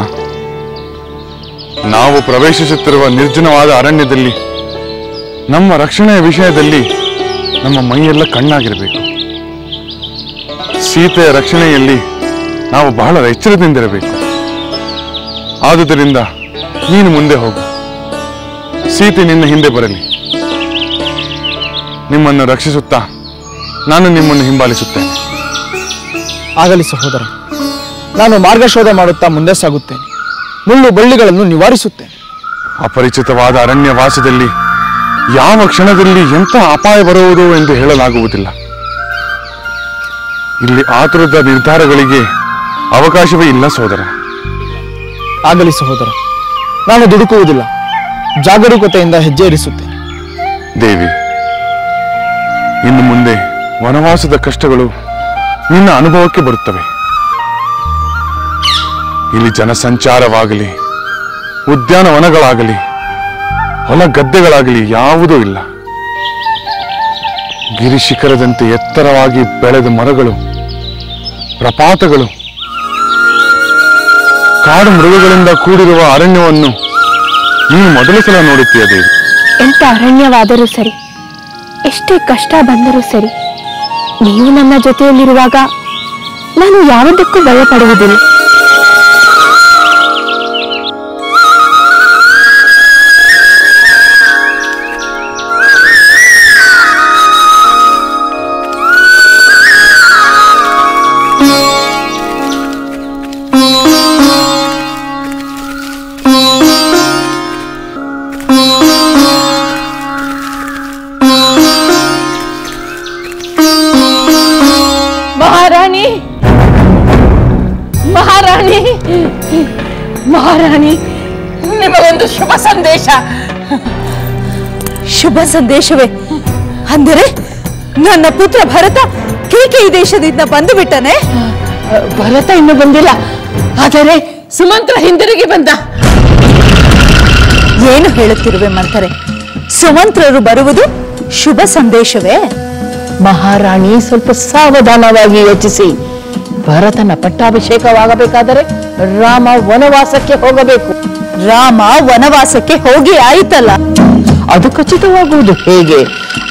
ನಾವು ಪ್ರವೇಶಿಸುತ್ತಿರುವ ನಿರ್ಜನವಾದ ಅರಣ್ಯದಲ್ಲಿ ನಮ್ಮ ರಕ್ಷಣೆಯ ವಿಷಯದಲ್ಲಿ ನಮ್ಮ ಮೈಯೆಲ್ಲ ಕಣ್ಣಾಗಿರಬೇಕು. ಸೀತೆಯ ರಕ್ಷಣೆಯಲ್ಲಿ ನಾವು ಬಹಳ ಎಚ್ಚರದಿಂದಿರಬೇಕು. ಆದುದರಿಂದ ನೀನು ಮುಂದೆ ಹೋಗು, ಸೀತೆ ನಿನ್ನ ಹಿಂದೆ ಬರಲಿ. ನಿಮ್ಮನ್ನು ರಕ್ಷಿಸುತ್ತಾ ನಾನು ನಿಮ್ಮನ್ನು ಹಿಂಬಾಲಿಸುತ್ತೇನೆ. ಆಗಲಿ ಸಹೋದರ, ನಾನು ಮಾರ್ಗಶೋಧ ಮಾಡುತ್ತಾ ಮುಂದೆ ಸಾಗುತ್ತೇನೆ. ಮುಳ್ಳು ಬಳ್ಳಿಗಳನ್ನು ನಿವಾರಿಸುತ್ತೇನೆ. ಅಪರಿಚಿತವಾದ ಅರಣ್ಯವಾಸದಲ್ಲಿ ಯಾವ ಕ್ಷಣದಲ್ಲಿ ಎಂಥ ಅಪಾಯ ಬರುವುದು ಎಂದು ಹೇಳಲಾಗುವುದಿಲ್ಲ. ಇಲ್ಲಿ ಆತುರದ ನಿರ್ಧಾರಗಳಿಗೆ ಅವಕಾಶವೇ ಇಲ್ಲ ಸೋದರ. ಆಗಲಿ ಸಹೋದರ, ನಾನು ದುಡುಕುವುದಿಲ್ಲ, ಜಾಗರೂಕತೆಯಿಂದ ಹೆಜ್ಜೆ ಇರಿಸುತ್ತೇನೆ. ದೇವಿ, ಇನ್ನು ಮುಂದೆ ವನವಾಸದ ಕಷ್ಟಗಳು ನಿನ್ನ ಅನುಭವಕ್ಕೆ ಬರುತ್ತವೆ. ಇಲ್ಲಿ ಜನಸಂಚಾರವಾಗಲಿ, ಉದ್ಯಾನವನಗಳಾಗಲಿ, ಹೊಲ ಗದ್ದೆಗಳಾಗಲಿ ಯಾವುದೂ ಇಲ್ಲ. ಗಿರಿಶಿಖರದಂತೆ ಎತ್ತರವಾಗಿ ಬೆಳೆದ ಮರಗಳು, ಪ್ರಪಾತಗಳು, ಕಾಡು ಮೃಗಗಳಿಂದ ಕೂಡಿರುವ ಅರಣ್ಯವನ್ನು ನೀನು ಮೊದಲ ಸಲ ನೋಡುತ್ತೀಯ ದೇವಿ. ಎಂತ ಅರಣ್ಯವಾದರೂ ಸರಿ, ಎಷ್ಟೇ ಕಷ್ಟ ಬಂದರೂ ಸರಿ, ನೀವು ನನ್ನ ಜೊತೆಯಲ್ಲಿರುವಾಗ ನಾನು ಯಾವುದಕ್ಕೂ ಭಯಪಡುವುದಿಲ್ಲ. ಮಹಾರಾಣಿ, ನಿಮಗೊಂದು ಶುಭ ಸಂದೇಶ. ಶುಭ ಸಂದೇಶವೇ? ಅಂದರೆ ನನ್ನ ಪುತ್ರ ಭರತ ಕೈಕೇಯಿ ದೇಶದಿಂದ ಬಂದು ಬಿಟ್ಟನೆ? ಭರತ ಇನ್ನು ಬಂದಿಲ್ಲ, ಆದರೆ ಸುಮಂತ್ರ ಹಿಂದಿರುಗಿ ಬಂದ. ಏನು ಹೇಳುತ್ತಿರುವೆ ಮಂಥರೆ? ಸುಮಂತ್ರರು ಬರುವುದು ಶುಭ ಸಂದೇಶವೇ? ಮಹಾರಾಣಿ, ಸ್ವಲ್ಪ ಸಾವಧಾನವಾಗಿ ಯೋಚಿಸಿ. ಭರತನ ಪಟ್ಟಾಭಿಷೇಕವಾಗಬೇಕಾದರೆ ರಾಮ ವನವಾಸಕ್ಕೆ ಹೋಗಬೇಕು. ರಾಮ ವನವಾಸಕ್ಕೆ ಹೋಗಿ ಆಯಿತಲ್ಲ, ಅದು ಖಚಿತವಾಗುವುದು ಹೇಗೆ?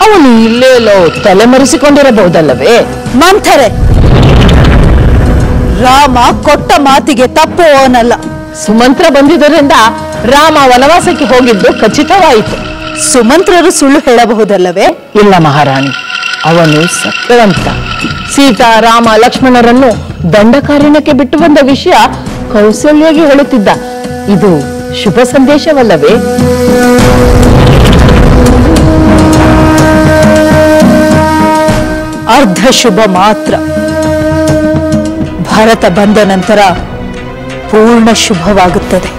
ಅವನು ಇಲ್ಲೇಲೋ ತಲೆಮರೆಸಿಕೊಂಡಿರಬಹುದಲ್ಲವೇ? ಮಂಥರೆ, ರಾಮ ಕೊಟ್ಟ ಮಾತಿಗೆ ತಪ್ಪುವವನಲ್ಲ. ಸುಮಂತ್ರ ಬಂದಿದ್ದರಿಂದ ರಾಮ ವನವಾಸಕ್ಕೆ ಹೋಗಿದ್ದು ಖಚಿತವಾಯಿತು. ಸುಮಂತ್ರರು ಸುಳ್ಳು ಹೇಳಬಹುದಲ್ಲವೇ? ಇಲ್ಲ ಮಹಾರಾಣಿ, ಅವನು ಸತ್ಯವಂತ. ಸೀತಾ, ರಾಮ, ಲಕ್ಷ್ಮಣರನ್ನು ದಂಡಕಾರಣ್ಯಕ್ಕೆ ಬಿಟ್ಟು ಬಂದ ವಿಷಯ ಕೌಸಲ್ಯಗೆ ಹೇಳುತ್ತಿದ್ದ. ಇದು ಶುಭ ಸಂದೇಶವಲ್ಲವೇ? ಅರ್ಧ ಶುಭ ಮಾತ್ರ. ಭರತ ಬಂದ ನಂತರ ಪೂರ್ಣ ಶುಭವಾಗುತ್ತದೆ.